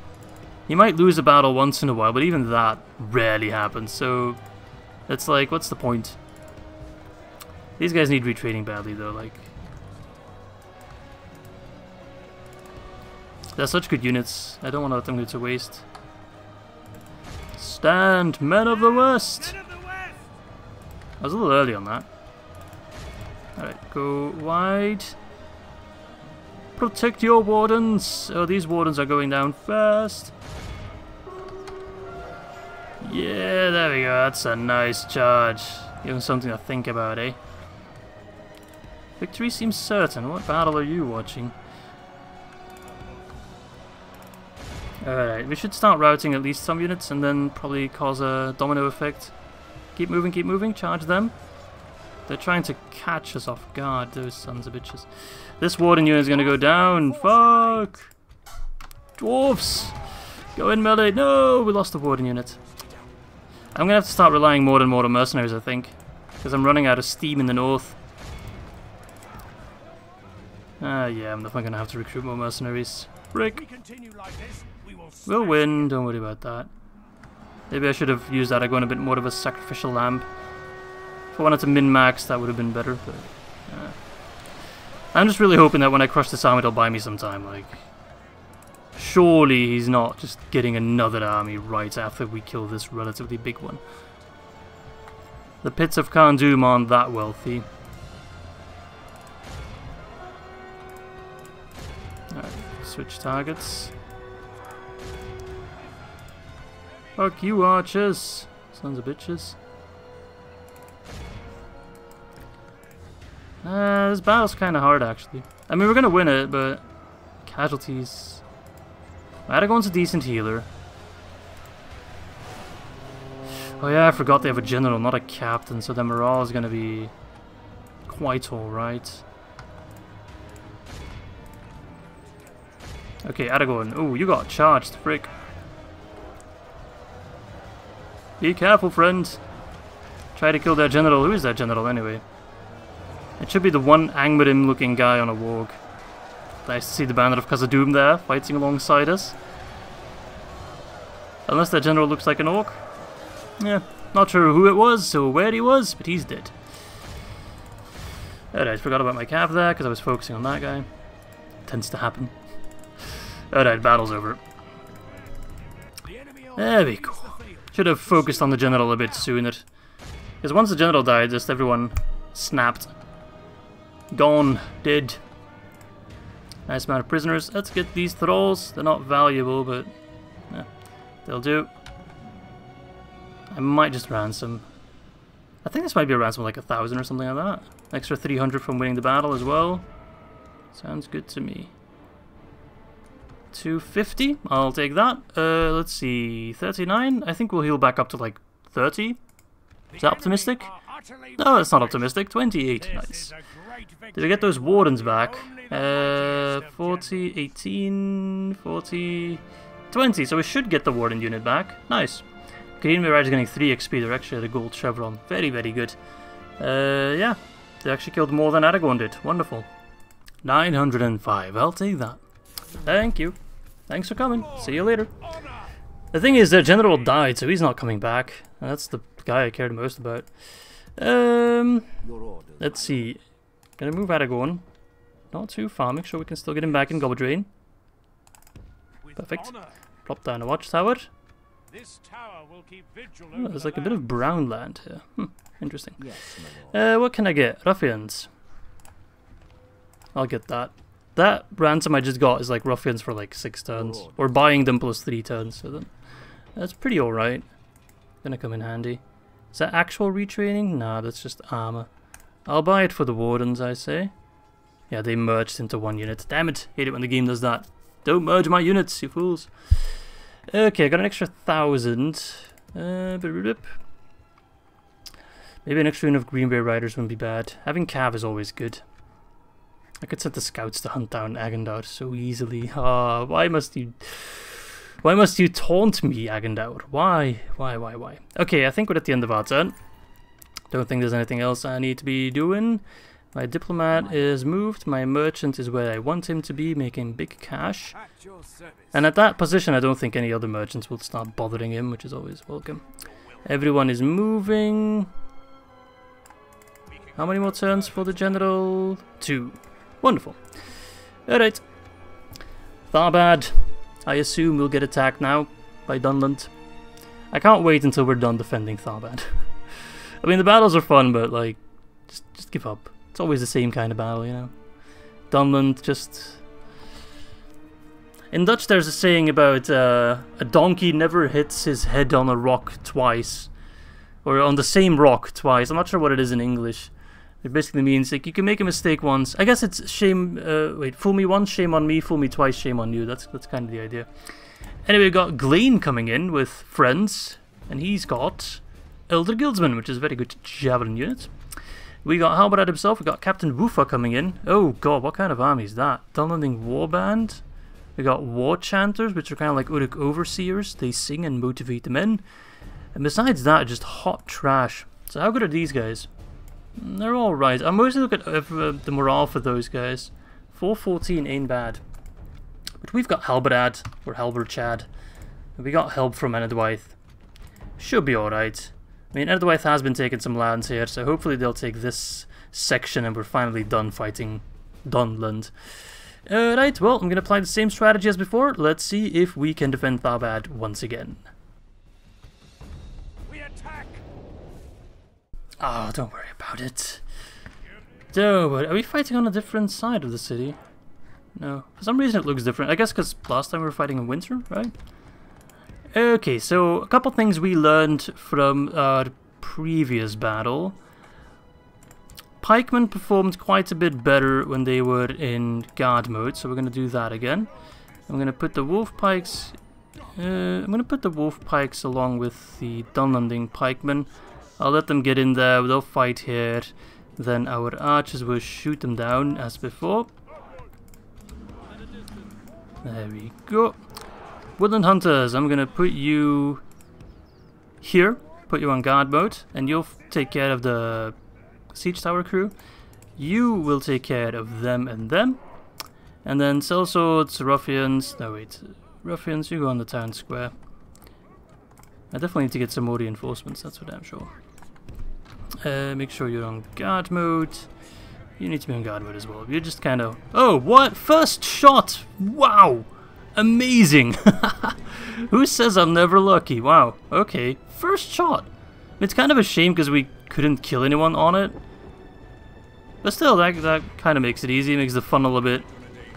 S1: He might lose a battle once in a while, but even that rarely happens. So, it's like, what's the point? These guys need retraining badly though, like... They're such good units, I don't want to let them go to waste. Stand, men of the West! I was a little early on that. Alright, go wide. Protect your wardens! Oh, these wardens are going down fast. Yeah, there we go, that's a nice charge. Give them something to think about, eh? Victory seems certain. What battle are you watching? Alright, we should start routing at least some units and then probably cause a domino effect. Keep moving, charge them. They're trying to catch us off guard, those sons of bitches. This warden unit is going to go down. Fuck! Dwarfs! Go in melee. No! We lost the warden unit. I'm going to have to start relying more and more on mercenaries, I think. Because I'm running out of steam in the north. Yeah, I'm definitely going to have to recruit more mercenaries. Frick! We'll win, don't worry about that. Maybe I should have used Aragorn a bit more of a sacrificial lamb. If I wanted to min-max, that would have been better, but... I'm just really hoping that when I crush this army, it'll buy me some time, like... Surely he's not just getting another army right after we kill this relatively big one. The pits of Khand Dûm aren't that wealthy. Alright, switch targets. Fuck you, archers! Sons of bitches. This battle's kinda hard, actually. I mean, we're gonna win it, but... Casualties... Aragorn's a decent healer. Oh yeah, I forgot they have a general, not a captain, so their morale is gonna be... quite alright. Okay, Aragorn. Oh, you got charged, frick. Be careful, friend. Try to kill their general. Who is that general, anyway? It should be the one Angmarim looking guy on a warg. Nice to see the Banner of Khazad-dûm there, fighting alongside us. Unless their general looks like an orc. Yeah, not sure who it was or where he was, but he's dead. Alright, forgot about my cav there, because I was focusing on that guy. Tends to happen. Alright, battle's over. There we go. Should have focused on the general a bit sooner. Because once the general died, just everyone snapped. Gone. Dead. Nice amount of prisoners. Let's get these thralls. They're not valuable, but yeah, they'll do. I might just ransom. I think this might be a ransom of like 1,000 or something like that. Extra 300 from winning the battle as well. Sounds good to me. 250? I'll take that. Let's see. 39? I think we'll heal back up to like 30. Is that optimistic?
S2: utterly
S1: No, that's not optimistic. 28. Nice. Did we get those wardens back? 40, 18, 40, 20. So we should get the warden unit back. Nice. Green Riders getting 3 XP. They're actually at a gold chevron. Very, very good. Yeah. They actually killed more than Aragorn did. Wonderful. 905. I'll take that. Thank you. Thanks for coming. See you later. The thing is, their general died, so he's not coming back. That's the guy I cared most about. Let's see. Gonna move Aragorn. Not too far. Make sure we can still get him back in Gobedrain. Perfect. Plop down a watchtower. Oh, there's like a bit of brown land here. Interesting. What can I get? Ruffians. I'll get that. That ransom I just got is like ruffians for like 6 turns. Or buying them plus 3 turns. So then that's pretty alright. Gonna come in handy. Is that actual retraining? Nah, that's just armor. I'll buy it for the wardens, I say. Yeah, they merged into 1 unit. Damn it! Hate it when the game does that. Don't merge my units, you fools. Okay, I got an extra 1,000. Maybe an extra unit of Green Bay Riders wouldn't be bad. Having Cav is always good. I could set the scouts to hunt down Isengard so easily. Ah, why must you taunt me, Isengard? Why? Okay, I think we're at the end of our turn. Don't think there's anything else I need to be doing. My diplomat is moved. My merchant is where I want him to be, making big cash. And at that position, I don't think any other merchants will start bothering him, which is always welcome. Everyone is moving. How many more turns for the general? 2. Wonderful. Alright. Tharbad. I assume we'll get attacked now by Dunland. I can't wait until we're done defending Tharbad. I mean, the battles are fun, but like, just give up. It's always the same kind of battle, you know. Dunland just... In Dutch there's a saying about a donkey never hits his head on a rock twice. Or on the same rock twice. I'm not sure what it is in English. It basically means like you can make a mistake once. I guess it's shame, fool me once, shame on me, fool me twice, shame on you. That's kind of the idea. Anyway, we got Glain coming in with friends. And he's got Elder Guildsman, which is a very good javelin unit. We got Halbarad himself, we got Captain Woofa coming in. Oh god, what kind of army is that? Dunlanding Warband. We got War Chanters, which are kind of like Uruk Overseers. They sing and motivate the men. And besides that, just hot trash. So how good are these guys? They're alright. I'm mostly looking at the morale for those guys. 414 ain't bad. But we've got Halbarad, or Halberchad. And we got help from Enedwaith. Should be alright. I mean, Enedwaith has been taking some lands here, so hopefully they'll take this section and we're finally done fighting Dunland. Right, well, I'm going to apply the same strategy as before. Let's see if we can defend Tharbad once again.
S2: We attack.
S1: Oh, don't worry about it. Don't worry. Are we fighting on a different side of the city? No. For some reason it looks different. I guess because last time we were fighting in winter, right? Okay, so a couple things we learned from our previous battle. Pikemen performed quite a bit better when they were in guard mode, so we're going to do that again. I'm going to put the wolf pikes. Along with the Dunlanding pikemen. I'll let them get in there. They'll fight here. Then our archers will shoot them down as before. There we go. Woodland Hunters, I'm gonna put you here, put you on guard mode, and you'll take care of the siege tower crew. You will take care of them and them. And then sellswords, ruffians, no wait, ruffians, you go on the town square. I definitely need to get some more reinforcements, that's for damn sure. Make sure you're on guard mode. You need to be on guard mode as well. You're just kind of... Oh, what? First shot! Wow! Amazing! Who says I'm never lucky? Wow, okay. First shot! It's kind of a shame because we couldn't kill anyone on it. But still, that kind of makes it easy. It makes the funnel a bit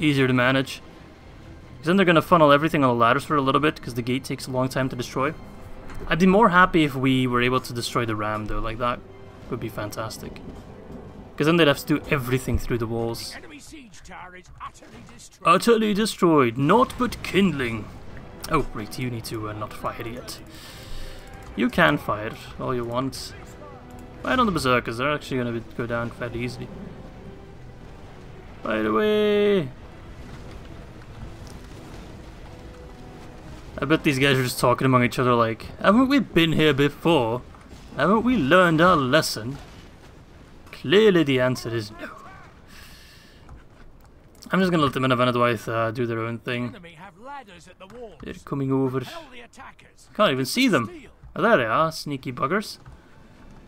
S1: easier to manage. Because then they're going to funnel everything on the ladders for a little bit because the gate takes a long time to destroy. I'd be more happy if we were able to destroy the ram though. Like that would be fantastic. Because then they'd have to do everything through the walls.
S2: The enemy siege tower is
S1: Utterly destroyed, naught but kindling. Oh, right, you need to not fire yet. You can fire all you want. Right on the berserkers, they're actually going to go down fairly easily. By the way, I bet these guys are just talking among each other like, haven't we been here before? Haven't we learned our lesson? Clearly the answer is no. I'm just gonna let the men of Anadwaith do their own thing. They're coming over. Can't even see them. Oh, there they are, sneaky buggers.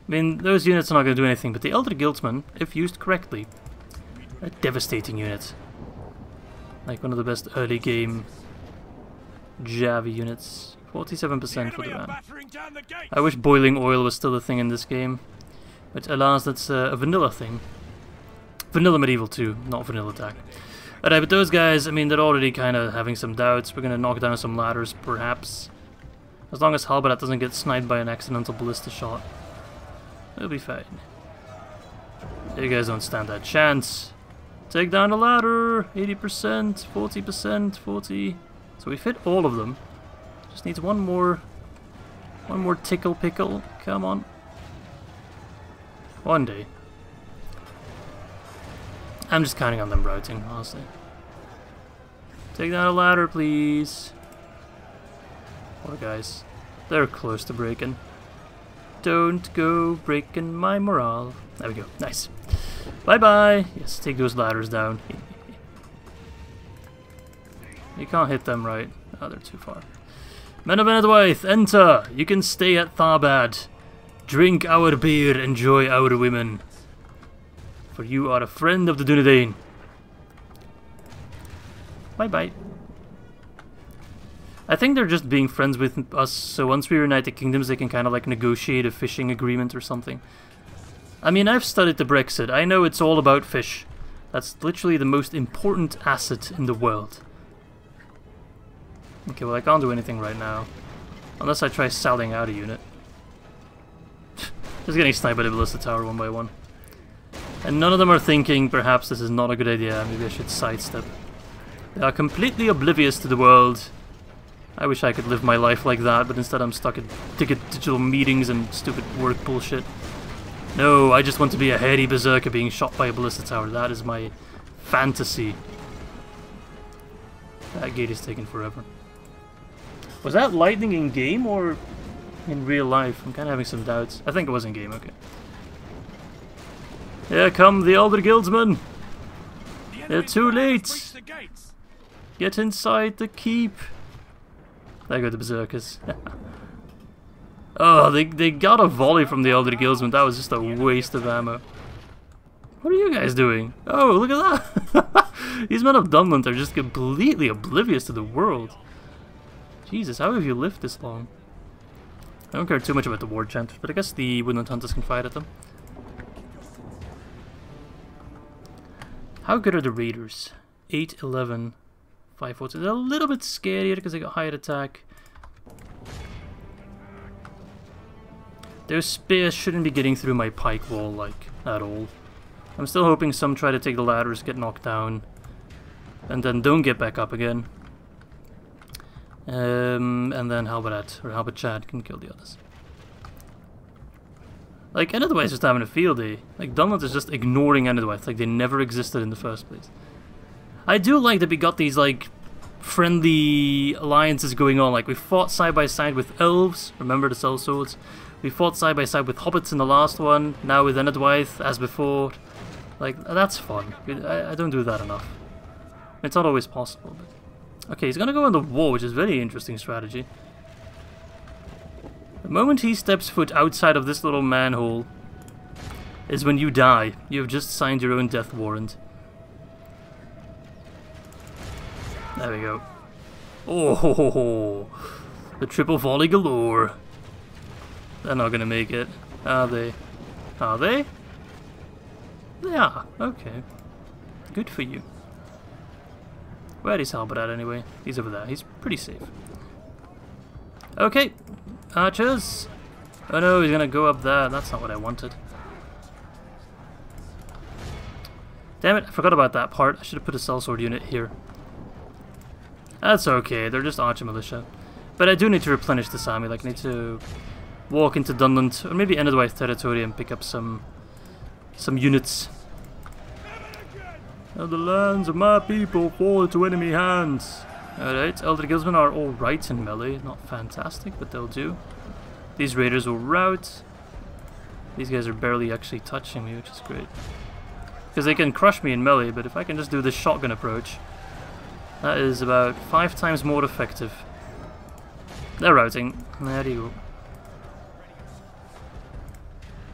S1: I mean, those units are not gonna do anything, but the Elder Guildsmen, if used correctly, are a devastating unit. Like one of the best early game Javi units. 47% for the ram. I wish boiling oil was still a thing in this game, but alas, that's a vanilla thing. Vanilla medieval too, not vanilla DAC. Alright, but those guys, I mean, they're already kind of having some doubts. We're gonna knock down some ladders, perhaps. As long as Tharbad doesn't get sniped by an accidental ballista shot, it'll be fine. You guys don't stand that chance. Take down the ladder. 80%, 40%, 40. So we've hit all of them. Just needs one more tickle pickle. Come on. One day. I'm just counting on them routing, honestly. Take down a ladder, please. Poor guys. They're close to breaking. Don't go breaking my morale. There we go. Nice. Bye-bye. Yes, take those ladders down. You can't hit them, right? Oh, they're too far. Men of Anadwaith, enter! You can stay at Tharbad. Drink our beer, enjoy our women. For you are a friend of the Dunedain. Bye-bye. I think they're just being friends with us, so once we reunite the kingdoms, they can kind of like negotiate a fishing agreement or something. I mean, I've studied the Brexit. I know it's all about fish. That's literally the most important asset in the world. Okay, well I can't do anything right now. Unless I try selling out a unit. Just getting sniped by the ballista tower one by one. And none of them are thinking, perhaps this is not a good idea, maybe I should sidestep. They are completely oblivious to the world. I wish I could live my life like that, but instead I'm stuck at digital meetings and stupid work bullshit. No, I just want to be a hairy berserker being shot by a ballista tower. That is my fantasy. That gate is taking forever. Was that lightning in game or in real life? I'm kind of having some doubts. I think it was in game, okay. Here come the Elder Guildsmen! They're too late! Get inside the keep! There go the berserkers. Oh, they got a volley from the Elder Guildsmen. That was just a waste of ammo. What are you guys doing? Oh, look at that! These men of Dunland are just completely oblivious to the world. Jesus, how have you lived this long? I don't care too much about the ward chant, but I guess the Woodland Hunters can fight at them. How good are the raiders? 8, 11, 5, 4, 2. They're a little bit scarier because they got higher attack. Their spears shouldn't be getting through my pike wall, like, at all. I'm still hoping some try to take the ladders, get knocked down, and then don't get back up again. And then Halberd Chad can kill the others. Like, Anadwaith is just having a field day. Like, Dunland is just ignoring Anadwaith, like they never existed in the first place. I do like that we got these, like, friendly alliances going on. Like, we fought side by side with elves, remember the sellswords? We fought side by side with hobbits in the last one, now with Anadwaith, as before. Like, that's fun. I don't do that enough. It's not always possible, but... Okay, he's gonna go on the wall, which is a very interesting strategy. The moment he steps foot outside of this little manhole is when you die. You have just signed your own death warrant. There we go. Oh, ho, ho, ho. The triple volley galore. They're not gonna make it, are they? Are they? They are. Okay. Good for you. Where is Halberd at anyway? He's over there. He's pretty safe. Okay. Archers. Oh no, he's gonna go up there. That's not what I wanted. Damn it, I forgot about that part. I should have put a sellsword unit here. That's okay. They're just archer militia. But I do need to replenish this army. Like, I need to walk into Dunland, or maybe Enedwyth territory and pick up some units. Now the lands of my people fall into enemy hands. Alright, Elder Guildsmen are alright in melee, not fantastic, but they'll do. These raiders will rout. These guys are barely actually touching me, which is great. Because they can crush me in melee, but if I can just do this shotgun approach, that is about 5 times more effective. They're routing. There you go.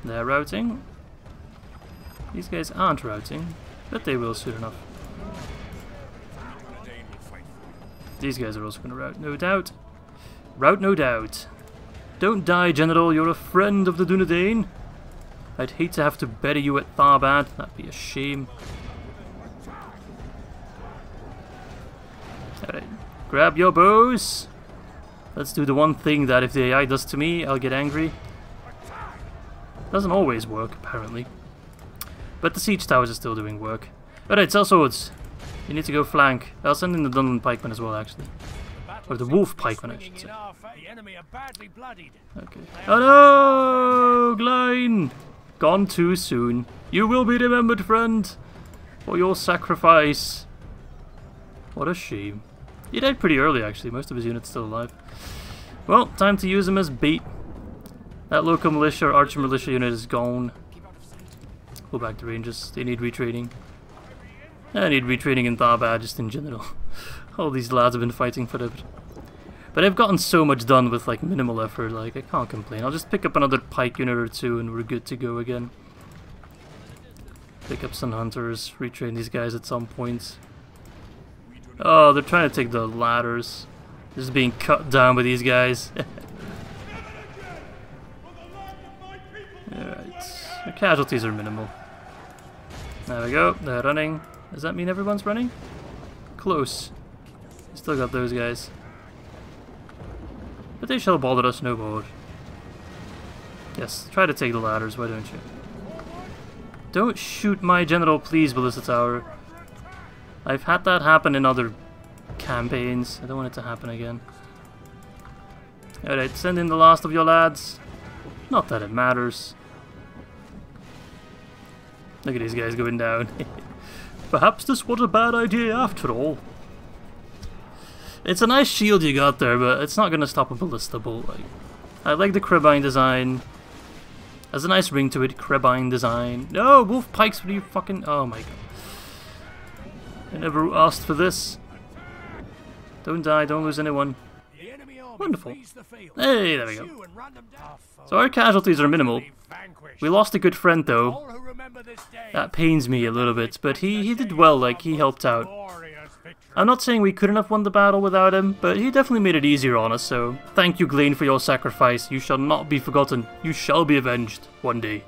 S1: They're routing. These guys aren't routing, but they will soon enough. These guys are also going to rout, no doubt. Rout, no doubt. Don't die, General. You're a friend of the Dunedain. I'd hate to have to bury you at Tharbad. That'd be a shame. Alright, grab your bows. Let's do the one thing that if the AI does to me, I'll get angry. Doesn't always work, apparently. But the siege towers are still doing work. Alright, sell swords. You need to go flank. I'll send in the Dunland pikemen as well, actually. Or the wolf pikemen, I should say. Okay. Oh no! Luin! Gone too soon. You will be remembered, friend, for your sacrifice. What a shame. He died pretty early, actually. Most of his units still alive. Well, time to use him as bait. That local militia or archer militia unit is gone. Go back to ranges. They need retraining. I need retraining in Tharbad, just in general. All these lads have been fighting forever. But I've gotten so much done with like minimal effort, like I can't complain. I'll just pick up another pike unit or two and we're good to go again. Pick up some hunters, retrain these guys at some point. Oh, they're trying to take the ladders. Just being cut down by these guys. Alright, the casualties are minimal. There we go, they're running. Does that mean everyone's running? Close. Still got those guys. But they shall bother us no more. Yes, try to take the ladders, why don't you? Don't shoot my general, please, Ballista Tower. I've had that happen in other campaigns. I don't want it to happen again. Alright, send in the last of your lads. Not that it matters. Look at these guys going down. Perhaps this was a bad idea after all. It's a nice shield you got there, but it's not going to stop a ballista bolt. Like, I like the Crebine design. Has a nice ring to it, Crebine design. No, wolf pikes, what are you fucking... Oh my god. I never asked for this. Don't die, don't lose anyone. Wonderful. Hey, there we go. So our casualties are minimal. We lost a good friend though. That pains me a little bit, but he did well, like he helped out. I'm not saying we couldn't have won the battle without him, but he definitely made it easier on us, so thank you, Glain, for your sacrifice. You shall not be forgotten. You shall be avenged one day.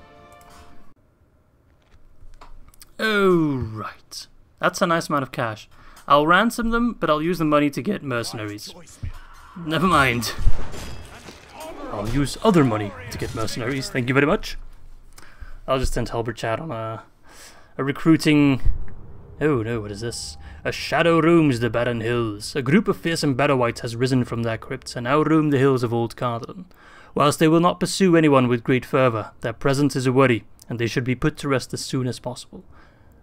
S1: Oh, right. That's a nice amount of cash. I'll ransom them, but I'll use the money to get mercenaries. Never mind. I'll use other money to get mercenaries. Thank you very much. I'll just send Halbert Chat on a recruiting... Oh no, what is this? A shadow roams the barren hills. A group of fearsome Barrow-wights has risen from their crypts and now roam the hills of Old Cardoon. Whilst they will not pursue anyone with great fervour, their presence is a worry, and they should be put to rest as soon as possible.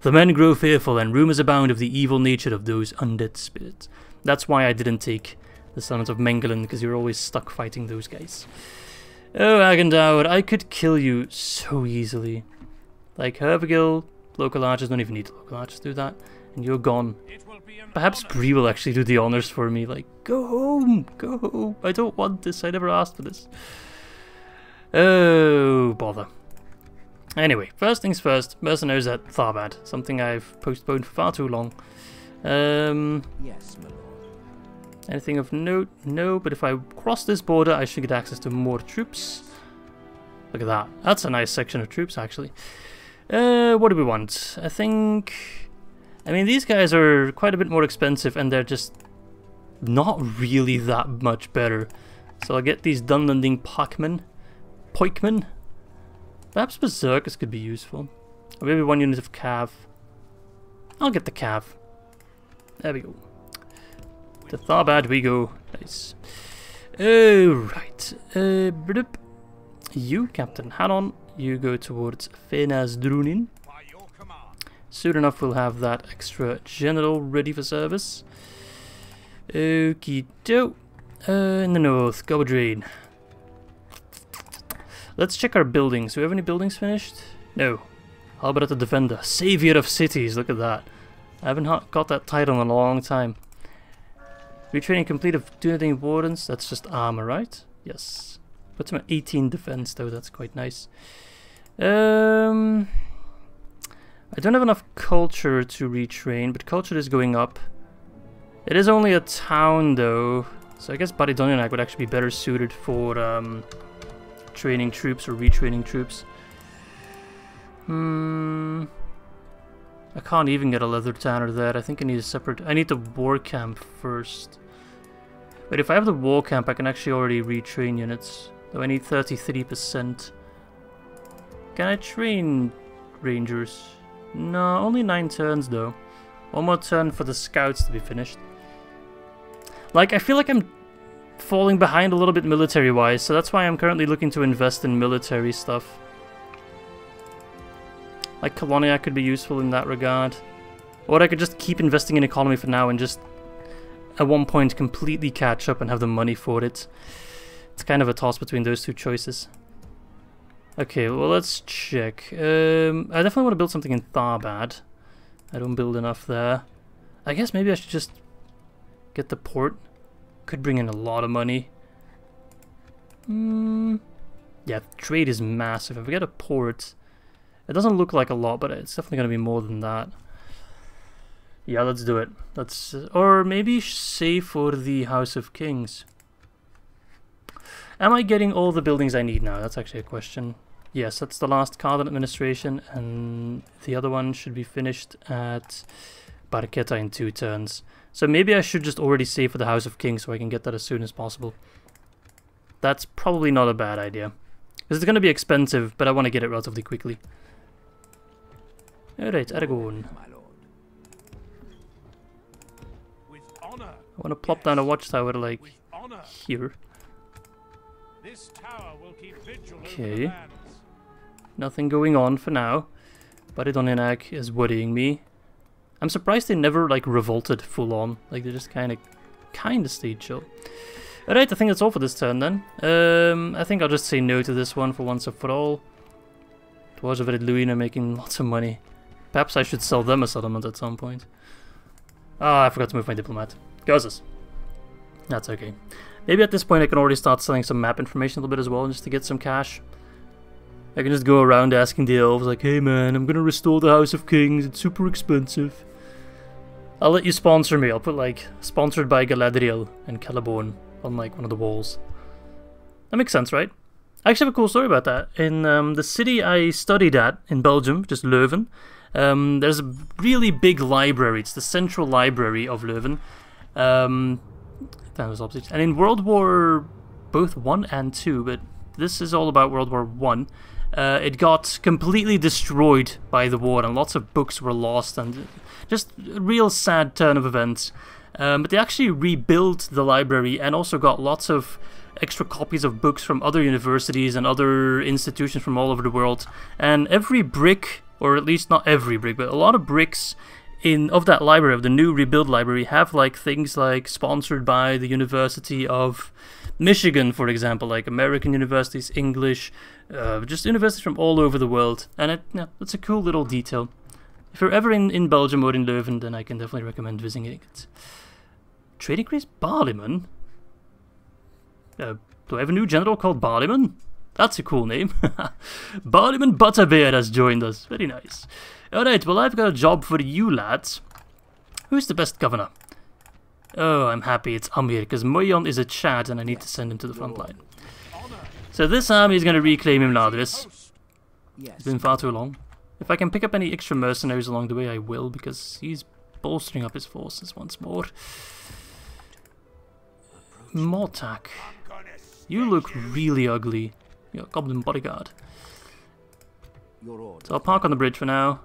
S1: The men grow fearful, and rumours abound of the evil nature of those undead spirits. That's why I didn't take the Sons of Mengelin, because you're always stuck fighting those guys. Oh, Agendour, I could kill you so easily. Like, Hervigil, local archers don't even need local archers to do that, and you're gone. Perhaps Bree will actually do the honours for me, like, go home, go home. I don't want this, I never asked for this. Oh, bother. Anyway, first things first, mercenaries at Tharbad, something I've postponed for far too long.
S3: Yes, my lord.
S1: Anything of note? No, but if I cross this border, I should get access to more troops. Look at that. That's a nice section of troops, actually. What do we want? I think... I mean, these guys are quite a bit more expensive, and they're just not really that much better. So I'll get these Dunlanding Poikmen. Perhaps Berserkers could be useful. Or maybe one unit of Cav. I'll get the Cav. There we go. To Tharbad we go. Nice. Right. You, Captain Hanon, you go towards Ar-Adûnaim.
S2: By your command.
S1: Soon enough we'll have that extra general ready for service. Okie doke. In the north, Gobedrain. Let's check our buildings. Do we have any buildings finished? No. Tharbad the Defender. Savior of cities, look at that. I haven't got that title in a long time. Retraining complete of Dunedain Wardens. That's just armor, right? Yes. Puts him at 18 defense though, that's quite nice. I don't have enough culture to retrain, but culture is going up. It is only a town though, so I guess Ar-Adûnaim would actually be better suited for training troops or retraining troops. I can't even get a leather tanner there. I think I need a separate... I need the war camp first. But if I have the war camp, I can actually already retrain units. Though I need 33%. Can I train rangers? No, only 9 turns though. One more turn for the scouts to be finished. Like, I feel like I'm falling behind a little bit military-wise, so that's why I'm currently looking to invest in military stuff. Like, Colonia could be useful in that regard. Or I could just keep investing in economy for now and just, at one point, completely catch up and have the money for it. It's kind of a toss between those two choices. Okay, well, let's check. I definitely want to build something in Tharbad. I don't build enough there. I guess maybe I should just get the port. Could bring in a lot of money. Yeah, trade is massive. If we get a port, it doesn't look like a lot, but it's definitely going to be more than that. Yeah, let's do it. Let's, or maybe save for the House of Kings. Am I getting all the buildings I need now? That's actually a question. Yes, that's the last Cardinal administration, and the other one should be finished at Barqueta in 2 turns. So maybe I should just already save for the House of Kings so I can get that as soon as possible. That's probably not a bad idea. Because it's going to be expensive, but I want to get it relatively quickly. Alright, Aragorn. I want to plop down a watchtower like here.
S2: This tower will keep vigil over the
S1: Okay.
S2: lands.
S1: Nothing going on for now. Ar-Adûnaim is worrying me. I'm surprised they never like revolted full on. Like they just kind of stayed chill. Alright, I think that's all for this turn then. I think I'll just say no to this one for once and for all. Dwarves of Luin are making lots of money. Perhaps I should sell them a settlement at some point. Ah, I forgot to move my diplomat. Gozes. That's okay. Maybe at this point I can already start selling some map information a little bit as well, just to get some cash. I can just go around asking the elves like, hey man, I'm gonna restore the House of Kings, it's super expensive. I'll let you sponsor me. I'll put like, sponsored by Galadriel and Celeborn on like one of the walls. That makes sense, right? I actually have a cool story about that. In the city I studied at in Belgium, just Leuven, there's a really big library. It's the central library of Leuven. And in World War both 1 and 2, but this is all about World War 1, it got completely destroyed by the war and lots of books were lost and just a real sad turn of events. But they actually rebuilt the library and also got lots of extra copies of books from other universities and other institutions from all over the world. And every brick, or at least not every brick, but a lot of bricks of that library, of the new rebuild library, have like things like sponsored by the University of Michigan, for example, like American universities, English, just universities from all over the world. And it's a cool little detail. If you're ever in Belgium or in Leuven, then I can definitely recommend visiting it. Trading Grace Barleyman? Do I have a new general called Barleyman? That's a cool name. Barleyman Butterbeer has joined us. Very nice. Alright, well I've got a job for you lads. Who's the best governor? Oh, I'm happy it's Amir, because Moyon is a Chad and I need to send him to the front line. So this army is going to reclaim Imladris. It's been far too long. If I can pick up any extra mercenaries along the way, I will, because he's bolstering up his forces once more. Mortak. You look really ugly. You're a goblin bodyguard. So I'll park on the bridge for now.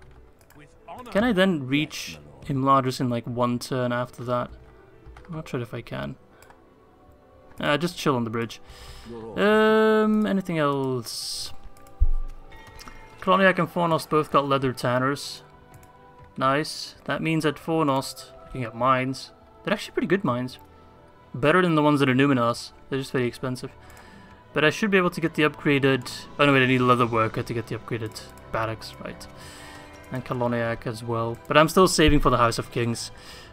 S1: Can I then reach Imladris in like 1 turn after that? I'm not sure if I can. Just chill on the bridge. Anything else? Kloniak and Fornost both got leather tanners. Nice. That means at Fornost I can get mines. They're actually pretty good mines. Better than the ones that are Numinos. They're just very expensive. But I should be able to get the upgraded... Oh no, wait, I need a leather worker to get the upgraded barracks, right. And Koloniak as well. But I'm still saving for the House of Kings,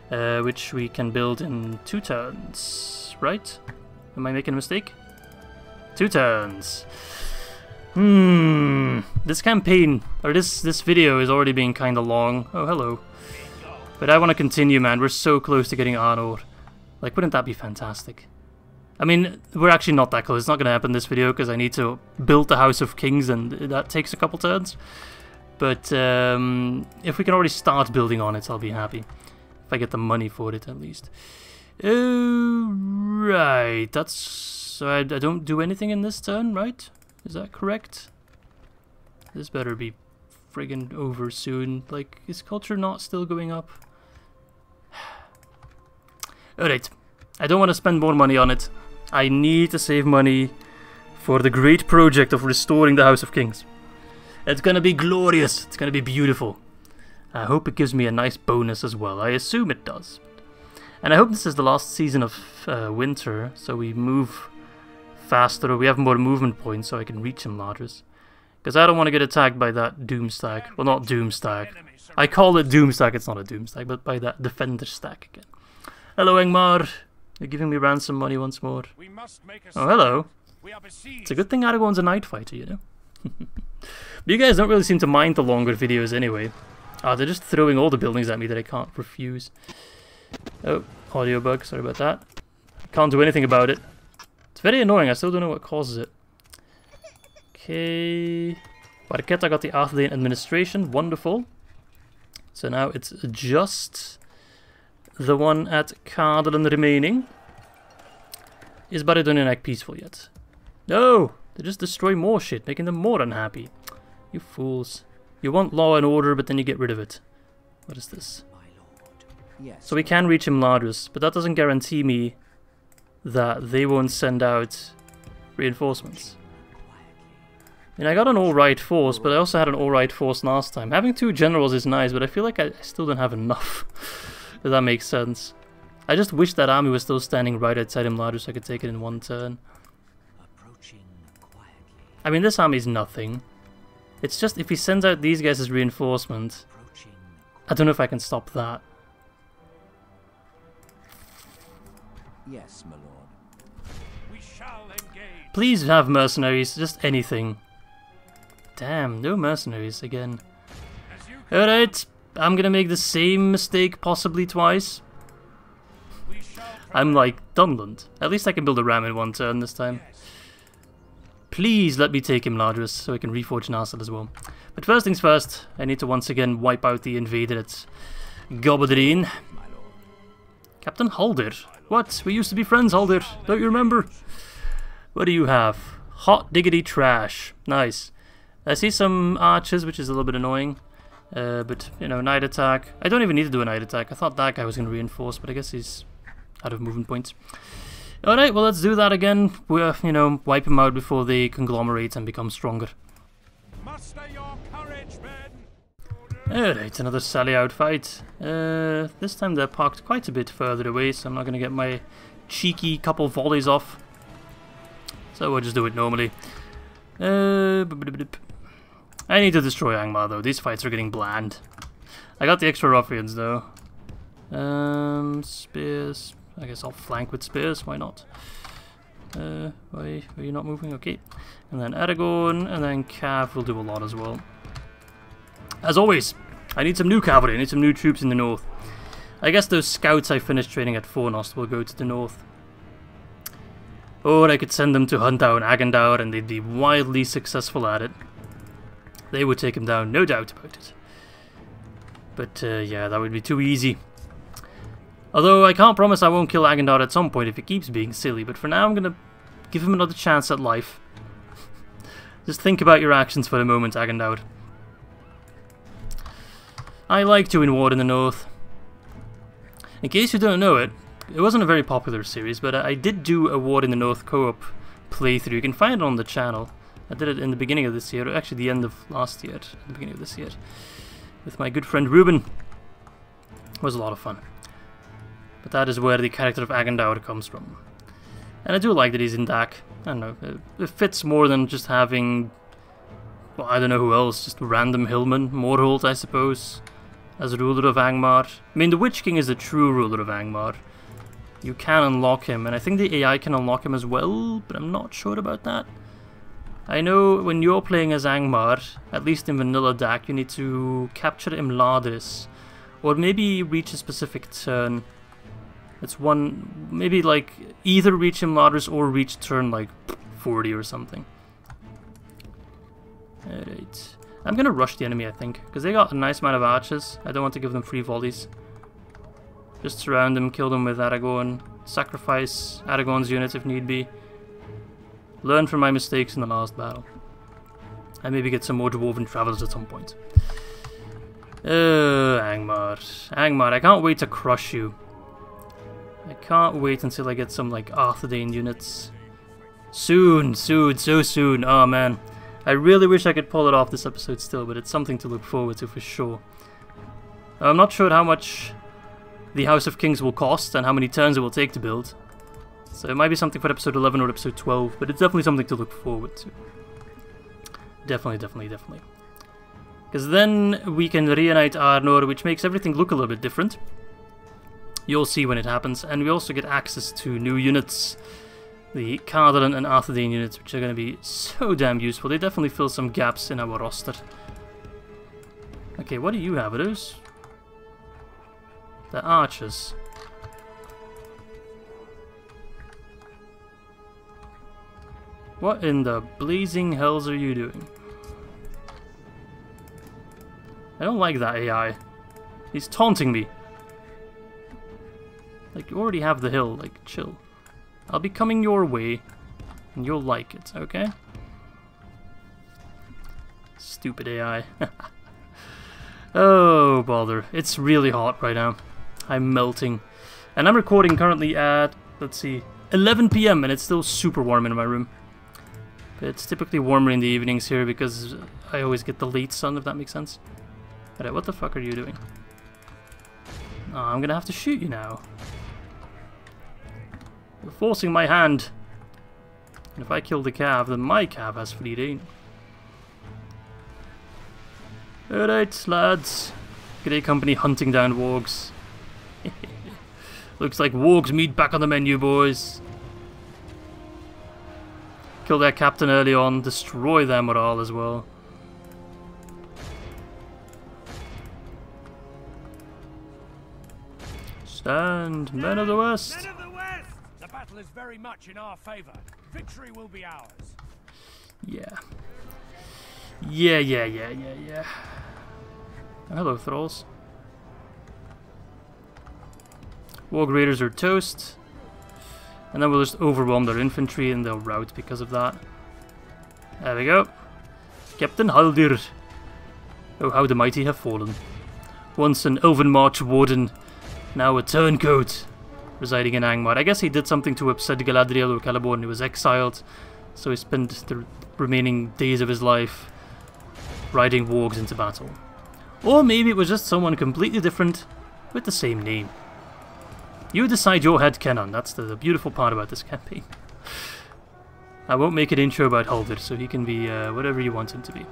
S1: which we can build in 2 turns, right? Am I making a mistake? 2 turns. This campaign, or this video is already being kind of long. Oh, hello. But I want to continue, man. We're so close to getting Arnor. Like, wouldn't that be fantastic? I mean, we're actually not that close. It's not going to happen in this video because I need to build the House of Kings and that takes a couple turns. But if we can already start building on it, I'll be happy. If I get the money for it, at least. Right, that's... So I don't do anything in this turn, right? Is that correct? This better be friggin' over soon. Like, is culture not still going up? Alright, I don't want to spend more money on it. I need to save money for the great project of restoring the House of Kings. It's gonna be glorious. It's gonna be beautiful. I hope it gives me a nice bonus as well. I assume it does. And I hope this is the last season of winter, so we move faster, or we have more movement points so I can reach Imladris. Because I don't want to get attacked by that Doomstack. Well, not Doomstack. I call it Doomstack, it's not a Doomstack, but by that Defender stack again. Hello, Angmar. You're giving me ransom money once more. Oh, hello. It's a good thing Aragorn's a night fighter, you know? But you guys don't really seem to mind the longer videos anyway. Ah, they're just throwing all the buildings at me that I can't refuse. Oh, audio bug, sorry about that. I can't do anything about it. It's very annoying, I still don't know what causes it. Okay. Barketa got the Ar-Adûnaim administration, wonderful. So now it's just the one at Cardinal remaining. Is Ar-Adûnaim peaceful yet? No! They just destroy more shit, making them more unhappy. You fools. You want law and order, but then you get rid of it. What is this?
S3: Yes.
S1: So we can reach Imladris, but that doesn't guarantee me that they won't send out reinforcements. I mean, I got an alright force, but I also had an alright force last time. Having 2 generals is nice, but I feel like I still don't have enough. If that makes sense. I just wish that army was still standing right outside Imladris so I could take it in 1 turn. I mean, this army is nothing. It's just if he sends out these guys as reinforcement, I don't know if I can stop that.
S3: Yes, my lord.
S2: We shall engage.
S1: Please have mercenaries, just anything. Damn, no mercenaries again. Alright, I'm gonna make the same mistake possibly twice. I'm like Dunland. At least I can build a ram in 1 turn this time. Please let me take Imladris so I can reforge Narsil as well. But first things first, I need to once again wipe out the invader at Gobedrain. Captain Haldir. What? We used to be friends, Haldir. Don't you remember? What do you have? Hot diggity trash. Nice. I see some archers, which is a little bit annoying. But, you know, night attack. I don't even need to do a night attack. I thought that guy was going to reinforce, but I guess he's out of movement points. Alright, well, let's do that again. We'll, you know, wipe him out before they conglomerate and become stronger.
S2: Muster your courage, men.
S1: Alright, another sally out fight. This time they're parked quite a bit further away, so I'm not going to get my cheeky couple volleys off. So we'll just do it normally. I need to destroy Angmar though, these fights are getting bland. I got the extra ruffians though. Spears. I guess I'll flank with spears, why not? Why are you not moving? Okay. And then Aragorn, and then Cav will do a lot as well. As always, I need some new cavalry, I need some new troops in the north. I guess those scouts I finished training at Fornost will go to the north. Or I could send them to hunt down Agendaur and they'd be wildly successful at it. They would take him down, no doubt about it. But yeah, that would be too easy. Although I can't promise I won't kill Agendaur at some point if he keeps being silly, but for now I'm gonna give him another chance at life. Just think about your actions for a moment, Agendaur. I like doing war in the north. In case you don't know it, It wasn't a very popular series, but I did do a War in the North co-op playthrough. You can find it on the channel. I did it in the beginning of this year, or actually the end of last year, the beginning of this year, with my good friend Ruben. It was a lot of fun. But that is where the character of Agandaur comes from. And I do like that he's in DAC. I don't know, it fits more than just having, well, I don't know who else, just random hillman, Morholt, I suppose, as ruler of Angmar. I mean, the Witch King is the true ruler of Angmar. You can unlock him, and I think the AI can unlock him as well, but I'm not sure about that. I know when you're playing as Angmar, at least in vanilla DAC, you need to capture Imladris, or maybe reach a specific turn. It's one, maybe like either reach Imladris or reach turn like 40 or something. Alright. I'm gonna rush the enemy, I think, because they got a nice amount of archers. I don't want to give them free volleys. Just surround them, kill them with Aragorn, sacrifice Aragorn's units if need be. Learn from my mistakes in the last battle. And maybe get some more Dwarven Travelers at some point. Angmar. Angmar, I can't wait to crush you. I can't wait until I get some, like, Ar-Adûnaim units. Soon, soon, so soon. Oh, man. I really wish I could pull it off this episode still, but it's something to look forward to for sure. I'm not sure how much the House of Kings will cost and how many turns it will take to build. So it might be something for episode 11 or episode 12, but it's definitely something to look forward to. Definitely, definitely, definitely. Because then we can reunite Arnor, which makes everything look a little bit different. You'll see when it happens, and we also get access to new units. The Cardinal and Ar-Adûnaim units, which are going to be so damn useful. They definitely fill some gaps in our roster. Okay, what do you have? Are those? The archers. What in the blazing hells are you doing? I don't like that AI. He's taunting me. Like, you already have the hill, like, chill. I'll be coming your way, and you'll like it, okay? Stupid AI. Oh, bother. It's really hot right now. I'm melting. And I'm recording currently at, let's see, 11 PM, and it's still super warm in my room. But it's typically warmer in the evenings here because I always get the late sun, if that makes sense. Alright, what the fuck are you doing? Oh, I'm gonna have to shoot you now. You're forcing my hand. And if I kill the cav, then my cav has free reign. Alright, lads. Great company hunting down wargs. Looks like wargs meat back on the menu, boys. Kill their captain early on, destroy their morale as well. Stand, men of the West!
S2: Men of the West! The battle is very much in our favor. Victory will be ours.
S1: Yeah. Yeah. Oh, hello, thralls. Warg Raiders are toast. And then we'll just overwhelm their infantry and they'll rout because of that. There we go. Captain Haldir. Oh, how the mighty have fallen. Once an Elven March warden, now a turncoat, residing in Angmar. I guess he did something to upset Galadriel or Celeborn and he was exiled. So he spent the remaining days of his life riding wargs into battle. Or maybe it was just someone completely different with the same name. You decide your headcanon. That's the beautiful part about this campaign. I won't make an intro about Haldir, so he can be whatever you want him to be.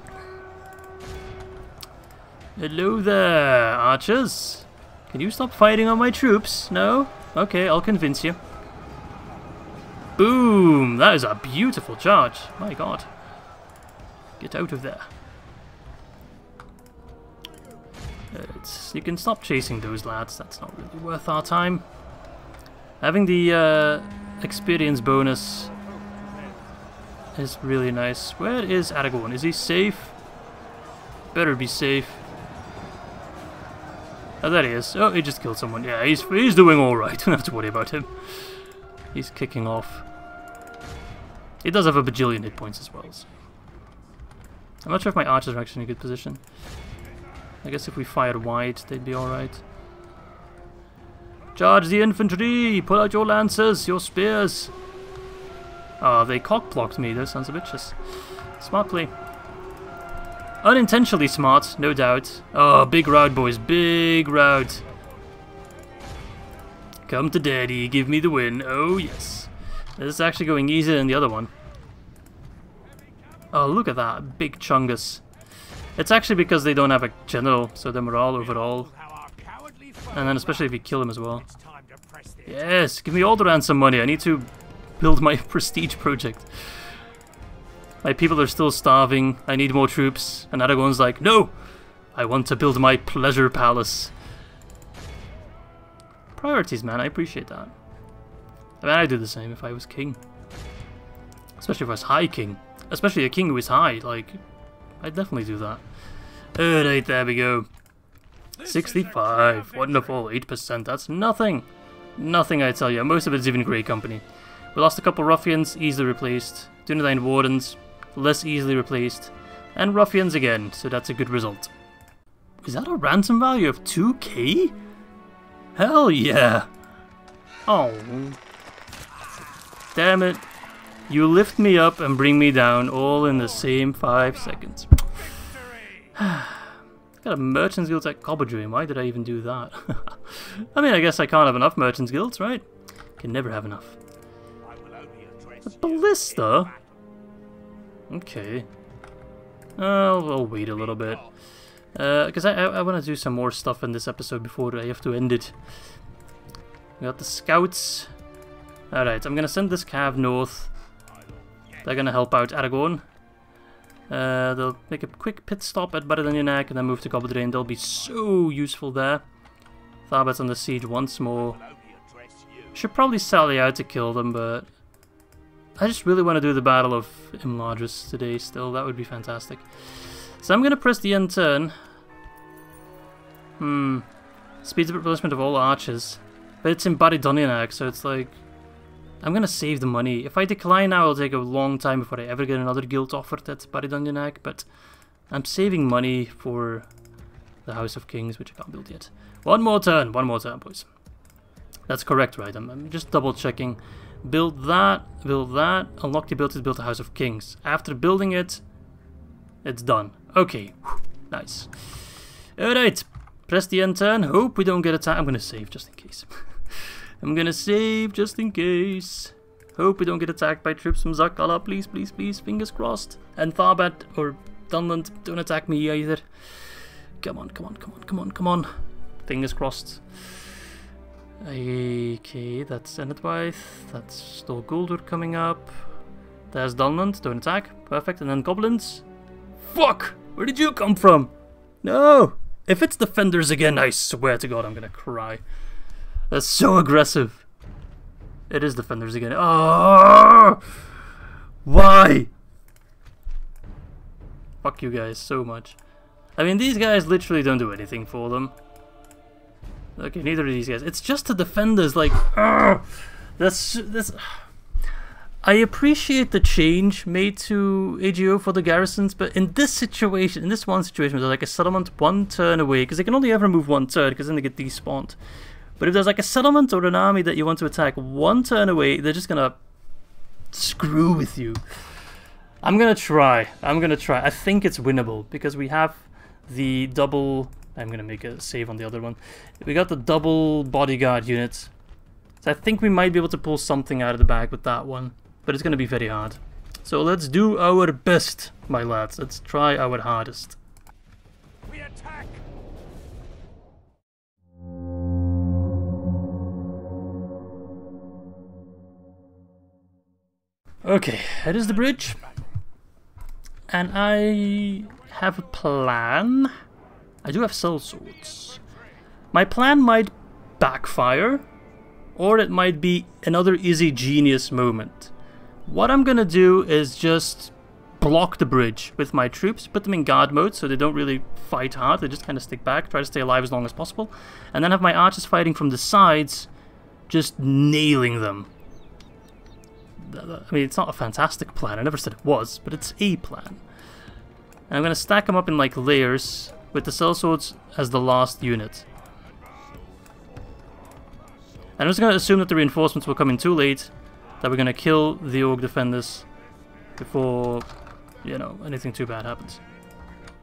S1: Hello there, archers. Can you stop fighting on my troops? No? Okay, I'll convince you. Boom! That is a beautiful charge. My god. Get out of there. You can stop chasing those lads. That's not really worth our time. Having the experience bonus is really nice. Where is Aragorn? Is he safe? Better be safe. Oh, there he is. Oh, he just killed someone. Yeah, he's doing alright. Don't have to worry about him. He's kicking off. He does have a bajillion hit points as well. So. I'm not sure if my archers are actually in a good position. I guess if we fired wide, they'd be alright. Charge the infantry! Pull out your lances, your spears! Oh, they cock-blocked me, those sons of bitches. Smart play. Unintentionally smart, no doubt. Oh, big rout, boys, big rout. Come to daddy, give me the win. Oh, yes. This is actually going easier than the other one. Oh, look at that, big chungus. It's actually because they don't have a general, so the morale overall. And then especially if you kill him as well. Yes, give me all the ransom money. I need to build my prestige project. My people are still starving. I need more troops. And Aragorn's like, no! I want to build my pleasure palace. Priorities, man. I appreciate that. I mean, I'd do the same if I was king. Especially if I was high king. Especially a king who is high. Like, I'd definitely do that. Alright, there we go. 65. Wonderful. 8%. That's nothing. Nothing, I tell you. Most of it's even Grey Company. We lost a couple ruffians, easily replaced. 29 wardens, less easily replaced. And ruffians again, so that's a good result. Is that a ransom value of 2k? Hell yeah! Oh. Damn it. You lift me up and bring me down all in the same 5 seconds. Got a merchant's guild at Gobedrain. Why did I even do that? I mean, I guess I can't have enough merchant's guilds, right? Can never have enough. A ballista? Okay. I'll wait a little bit. Because I want to do some more stuff in this episode before I have to end it. We got the scouts. Alright, I'm going to send this cav north. They're going to help out Aragorn. They'll make a quick pit stop at Ar-Adûnaim and then move to Gobedrain. They'll be so useful there. Tharbad's on the siege once more. Should probably sally out to kill them, but I just really want to do the Battle of Imladris today still. That would be fantastic. So I'm going to press the end turn. Speeds up replacement of all archers. But it's in Ar-Adûnaim, so it's like, I'm going to save the money. If I decline now, it'll take a long time before I ever get another guild offered at Ar-Adûnaim, but I'm saving money for the House of Kings, which I can't build yet. One more turn, boys. That's correct, right? I'm just double checking. Build that, unlock the ability to build the House of Kings. After building it, it's done. Okay, nice. Alright, press the end turn, hope we don't get attacked. I'm going to save just in case. I'm gonna save just in case. Hope we don't get attacked by troops from Zakala. Please, please, please. Fingers crossed. And Tharbad or Dunland, don't attack me either. Come on, come on, come on, come on, come on. Fingers crossed. Okay, that's Enedwaith. That's Stor Guldur coming up. There's Dunland, don't attack. Perfect. And then goblins. Fuck! Where did you come from? No! If it's defenders again, I swear to God I'm gonna cry. That's so aggressive. It is defenders again. Oh, why? Fuck you guys so much. I mean, these guys literally don't do anything for them. Okay, neither of these guys. It's just the defenders. Like, that's. I appreciate the change made to AGO for the garrisons, but in this situation, in this one situation, there's like a settlement 1 turn away, because they can only ever move 1 turn, because then they get despawned. But if there's like a settlement or an army that you want to attack 1 turn away, they're just gonna screw with you. I'm gonna try. I think it's winnable because we have the double. I'm gonna make a save on the other one. We got the double bodyguard unit. So I think we might be able to pull something out of the bag with that one. But it's gonna be very hard. So let's do our best, my lads. Let's try our hardest.
S2: We attack.
S1: Okay, that is the bridge. And I have a plan. I do have sellswords. My plan might backfire, or it might be another Izzy genius moment. What I'm gonna do is just block the bridge with my troops, put them in guard mode so they don't really fight hard, they just kind of stick back, try to stay alive as long as possible, and then have my archers fighting from the sides, just nailing them. I mean, it's not a fantastic plan, I never said it was, but it's a plan. And I'm going to stack them up in like layers, with the sellswords as the last unit. And I'm just going to assume that the reinforcements will come in too late, that we're going to kill the Orc defenders before, you know, anything too bad happens.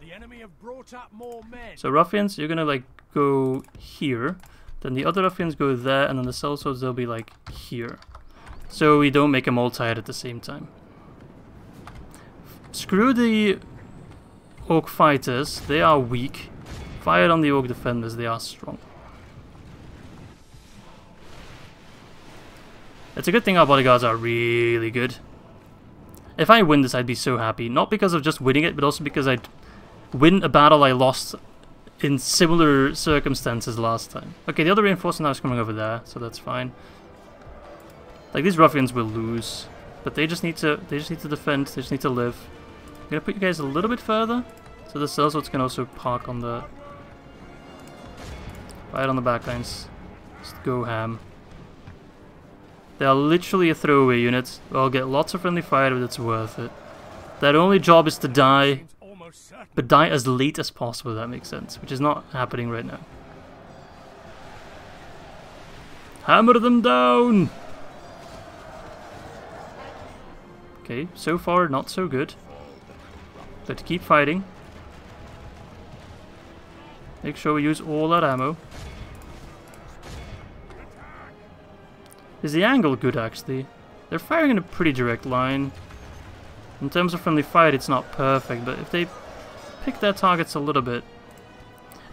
S2: The enemy have brought up more men.
S1: So ruffians, you're going to like go here, then the other ruffians go there, and then the sellswords, they'll be like here. So we don't make them all tired at the same time. Screw the Orc fighters, they are weak. Fire on the Orc defenders, they are strong. It's a good thing our bodyguards are really good. If I win this, I'd be so happy. Not because of just winning it, but also because I'd win a battle I lost in similar circumstances last time. Okay, the other reinforcement now is coming over there, so that's fine. Like, these ruffians will lose, but they just need to defend, they just need to live. I'm gonna put you guys a little bit further, so the sellswords can also park on the... right on the backlines. Just go ham. They are literally a throwaway unit. I'll get lots of friendly fire, but it's worth it. Their only job is to die, but die as late as possible, if that makes sense, which is not happening right now. Hammer them down! Okay, so far not so good. But keep fighting. Make sure we use all our ammo. Is the angle good, actually? They're firing in a pretty direct line. In terms of friendly fire, it's not perfect, but if they pick their targets a little bit...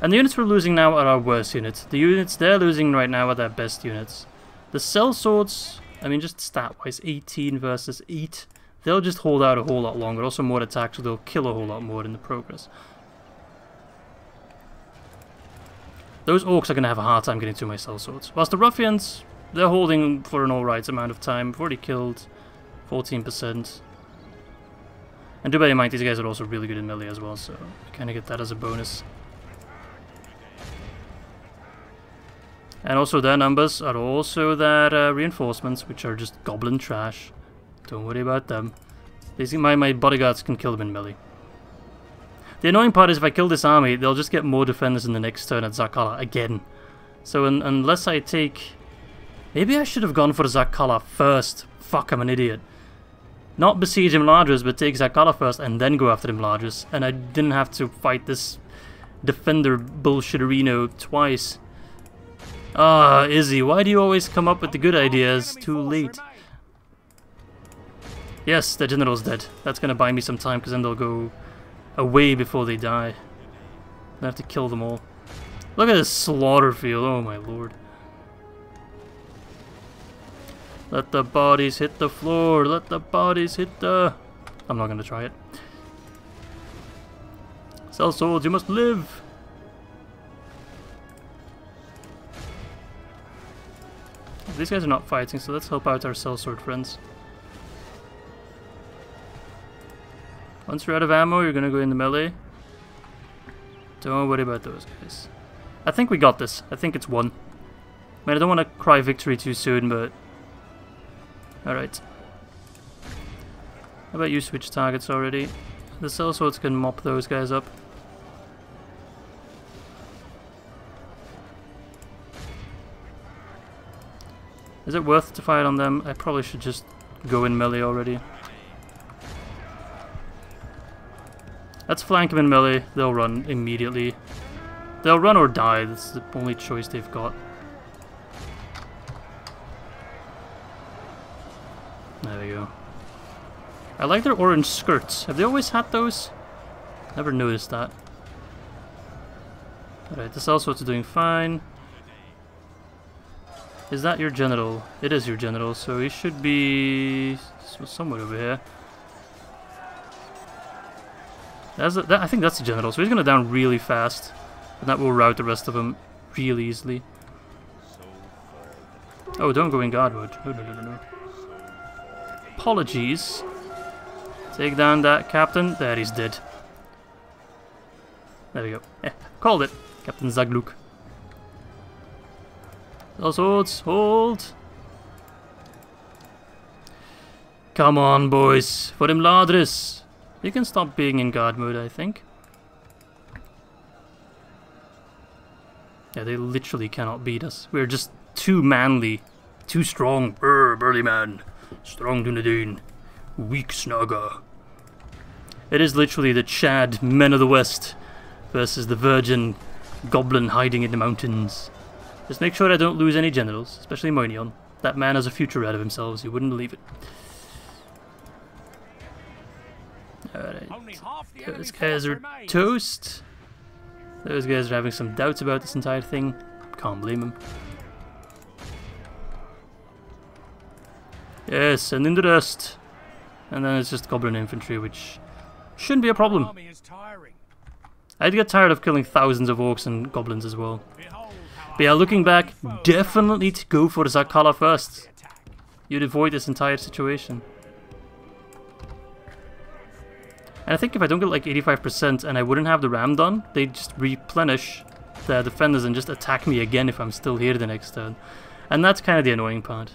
S1: And the units we're losing now are our worst units. The units they're losing right now are their best units. The sellswords, I mean, just stat-wise, 18 versus 8. They'll just hold out a whole lot longer. Also more attacks, so they'll kill a whole lot more in the progress. Those orcs are going to have a hard time getting to my sellswords. Whilst the ruffians... they're holding for an alright amount of time. We've already killed 14%. And do bear in mind, these guys are also really good in melee as well, so I kind of get that as a bonus. And also their numbers are also their reinforcements, which are just goblin trash. Don't worry about them. Basically, my bodyguards can kill them in melee. The annoying part is if I kill this army, they'll just get more defenders in the next turn at Zakala again. So unless I take... maybe I should have gone for Zakala first. Fuck, I'm an idiot. Not besiege Imladris, but take Zakala first and then go after Imladris. And I didn't have to fight this defender bullshitterino twice. Ah, Izzy, why do you always come up with the good ideas too late? Yes, the general's dead. That's gonna buy me some time, because then they'll go away before they die. I have to kill them all. Look at this slaughter field, oh my lord. Let the bodies hit the floor, let the bodies hit the... I'm not gonna try it. Sellswords, you must live! These guys are not fighting, so let's help out our sellsword friends. Once you're out of ammo, you're gonna go into melee. Don't worry about those guys. I think we got this. I think it's won. I mean, I don't want to cry victory too soon, but... alright. How about you switch targets already? The sellswords can mop those guys up. Is it worth to fight on them? I probably should just go in melee already. Let's flank them in melee. They'll run immediately. They'll run or die. That's the only choice they've got. There we go. I like their orange skirts. Have they always had those? Never noticed that. Alright, the sellswords are doing fine. Is that your general? It is your general, so he should be somewhere over here. I think that's the general, so he's gonna down really fast. And that will rout the rest of them really easily. Oh, don't go in Guardwood. No. Apologies. Take down that captain. There, he's dead. There we go. Called it. Captain Zagluk. All swords, hold! Come on, boys, for Imladris! You can stop being in guard mode, I think. Yeah, they literally cannot beat us. We're just too manly, too strong. Burly man. Strong Dunedain. Weak Snugger. It is literally the Chad men of the West versus the virgin goblin hiding in the mountains. Just make sure I don't lose any generals, especially Moinion. That man has a future out of himself, you wouldn't believe it. Alright, those guys are toast. Those guys are having some doubts about this entire thing. Can't blame them. Yes, and in the dust. And then it's just goblin infantry, which shouldn't be a problem. I'd get tired of killing thousands of orcs and goblins as well. But yeah, looking back, definitely to go for Zakala first. You'd avoid this entire situation. And I think if I don't get like 85% and I wouldn't have the ram done, they'd just replenish the defenders and just attack me again if I'm still here the next turn. And that's kind of the annoying part.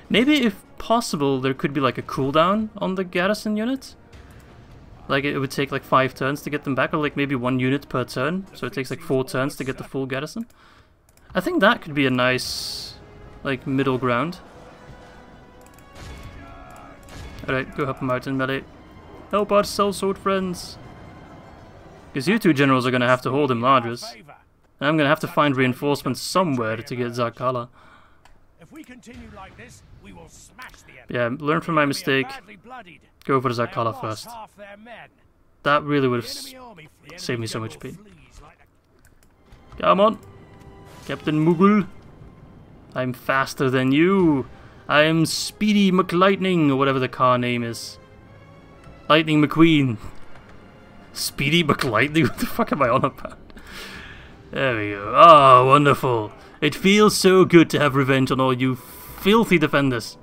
S1: Maybe if possible there could be like a cooldown on the garrison unit. Like it would take like 5 turns to get them back, or like maybe 1 unit per turn. So it takes like 4 turns to get the full garrison. I think that could be a nice like middle ground. Alright, go help them out in melee. Help our sellsword friends. Because you two generals are going to have to hold Imladris. And I'm going to have to find reinforcements somewhere to get Zakala.
S2: If we continue like this, we will smash the enemy.
S1: Yeah, learn from my mistake. Go for Zakala first. That really would have saved me so much pain. Come on, Captain Mughal. I'm faster than you. I am Speedy McLightning, or whatever the car name is. Lightning McQueen. Speedy McLightning? What the fuck am I on about? There we go. Ah, oh, wonderful. It feels so good to have revenge on all you filthy defenders.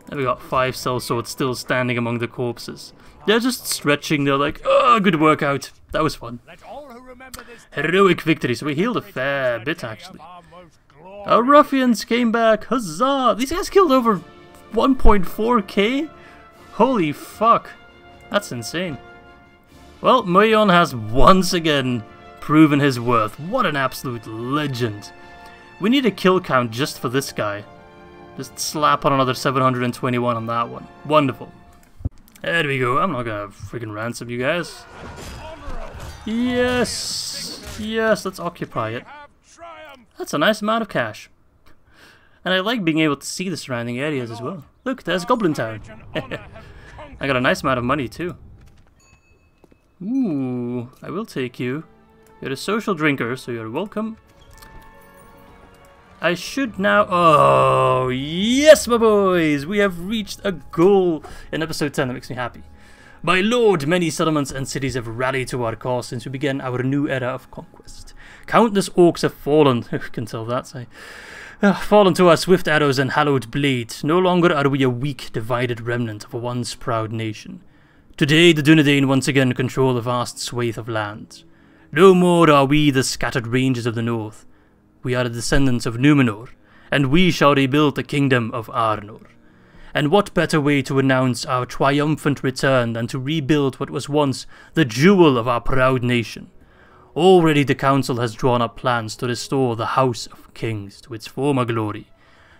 S1: And we got 5 sellswords still standing among the corpses. They're just stretching. They're like, oh, good workout. That was fun. Heroic victory. So we healed a fair bit, actually. Our ruffians came back. Huzzah! These guys killed over 1.4k? Holy fuck. That's insane. Well, Moyon has once again proven his worth. What an absolute legend. We need a kill count just for this guy. Just slap on another 721 on that one. Wonderful. There we go. I'm not gonna freaking ransom you guys. Yes! Yes, let's occupy it. That's a nice amount of cash. And I like being able to see the surrounding areas as well. Look, there's Goblin Town. I got a nice amount of money too. Ooh, I will take you. You're a social drinker, so you're welcome. I should now... Oh, yes, my boys! We have reached a goal in episode 10 that makes me happy. My lord, many settlements and cities have rallied to our cause since we began our new era of conquest. Countless orcs have fallen. You can tell that, fallen to our swift arrows and hallowed blade. No longer are we a weak, divided remnant of a once proud nation. Today, the Dunedain once again control a vast swathe of land. No more are we the scattered ranges of the north. We are the descendants of Numenor, and we shall rebuild the kingdom of Arnor. And what better way to announce our triumphant return than to rebuild what was once the jewel of our proud nation? Already the council has drawn up plans to restore the House of Kings to its former glory.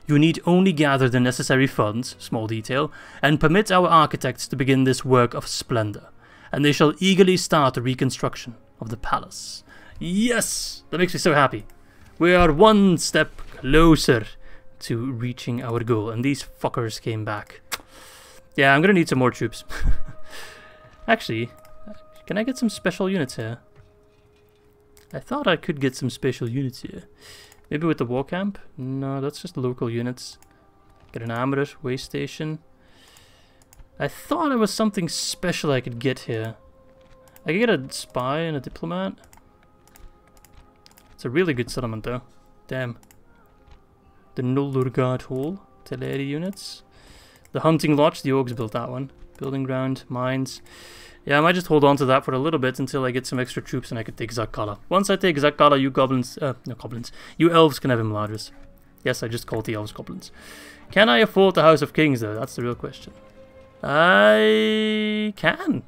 S1: You need only gather the necessary funds, small detail, and permit our architects to begin this work of splendor, and they shall eagerly start the reconstruction of the palace. Yes! That makes me so happy. We are one step closer to reaching our goal, and these fuckers came back. Yeah, I'm gonna need some more troops. Actually, can I get some special units here? I thought I could get some special units here. Maybe with the war camp? No, that's just local units. Get an armorer, way station. I thought there was something special I could get here. I could get a spy and a diplomat. It's a really good settlement though. Damn. The Noldurgard Hall, Teleri units. The Hunting Lodge, the Orcs built that one. Building ground, mines. Yeah, I might just hold on to that for a little bit until I get some extra troops and I can take Zakala. Once I take Zakala, you goblins, no goblins, you elves can have Imladris. Yes, I just called the elves goblins. Can I afford the House of Kings though? That's the real question. I can.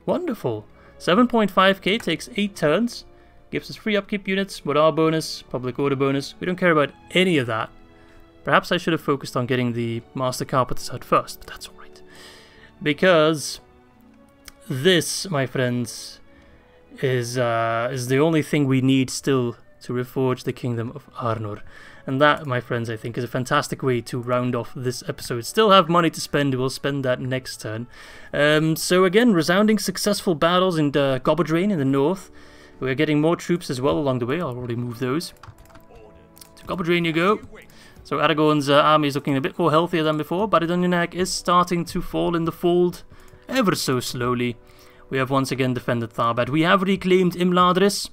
S1: Wonderful. 7.5k takes 8 turns. Gives us free upkeep units, morale bonus, public order bonus. We don't care about any of that. Perhaps I should have focused on getting the Master Carpenter's Hut first, but that's alright. Because this, my friends, is the only thing we need still to reforge the Kingdom of Arnor. And that, my friends, I think is a fantastic way to round off this episode. Still have money to spend, we'll spend that next turn. So again, resounding successful battles in Gobedrain in the north. We're getting more troops as well along the way, I'll already move those. To Gobedrain you go. So Aragorn's army is looking a bit more healthier than before, but Ar-Adûnaim is starting to fall in the fold ever so slowly. We have once again defended Tharbad. We have reclaimed Imladris.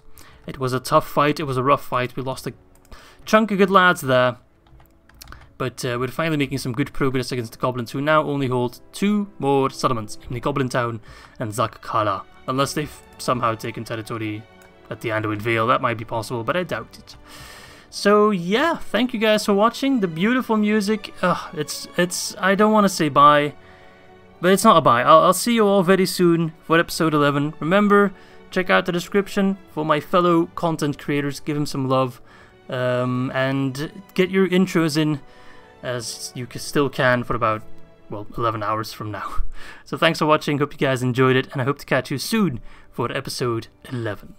S1: It was a tough fight, it was a rough fight, we lost a chunk of good lads there. But we're finally making some good progress against the goblins, who now only hold 2 more settlements, namely Goblin Town and Zakkala. Unless they've somehow taken territory at the Anduin Vale, that might be possible, but I doubt it. So yeah, thank you guys for watching. The beautiful music, it's I don't want to say bye, but it's not a bye. I'll see you all very soon for episode 11. Remember, check out the description for my fellow content creators, give them some love, and get your intros in as you still can for about, well, 11 hours from now. So thanks for watching, hope you guys enjoyed it, and I hope to catch you soon for episode 11.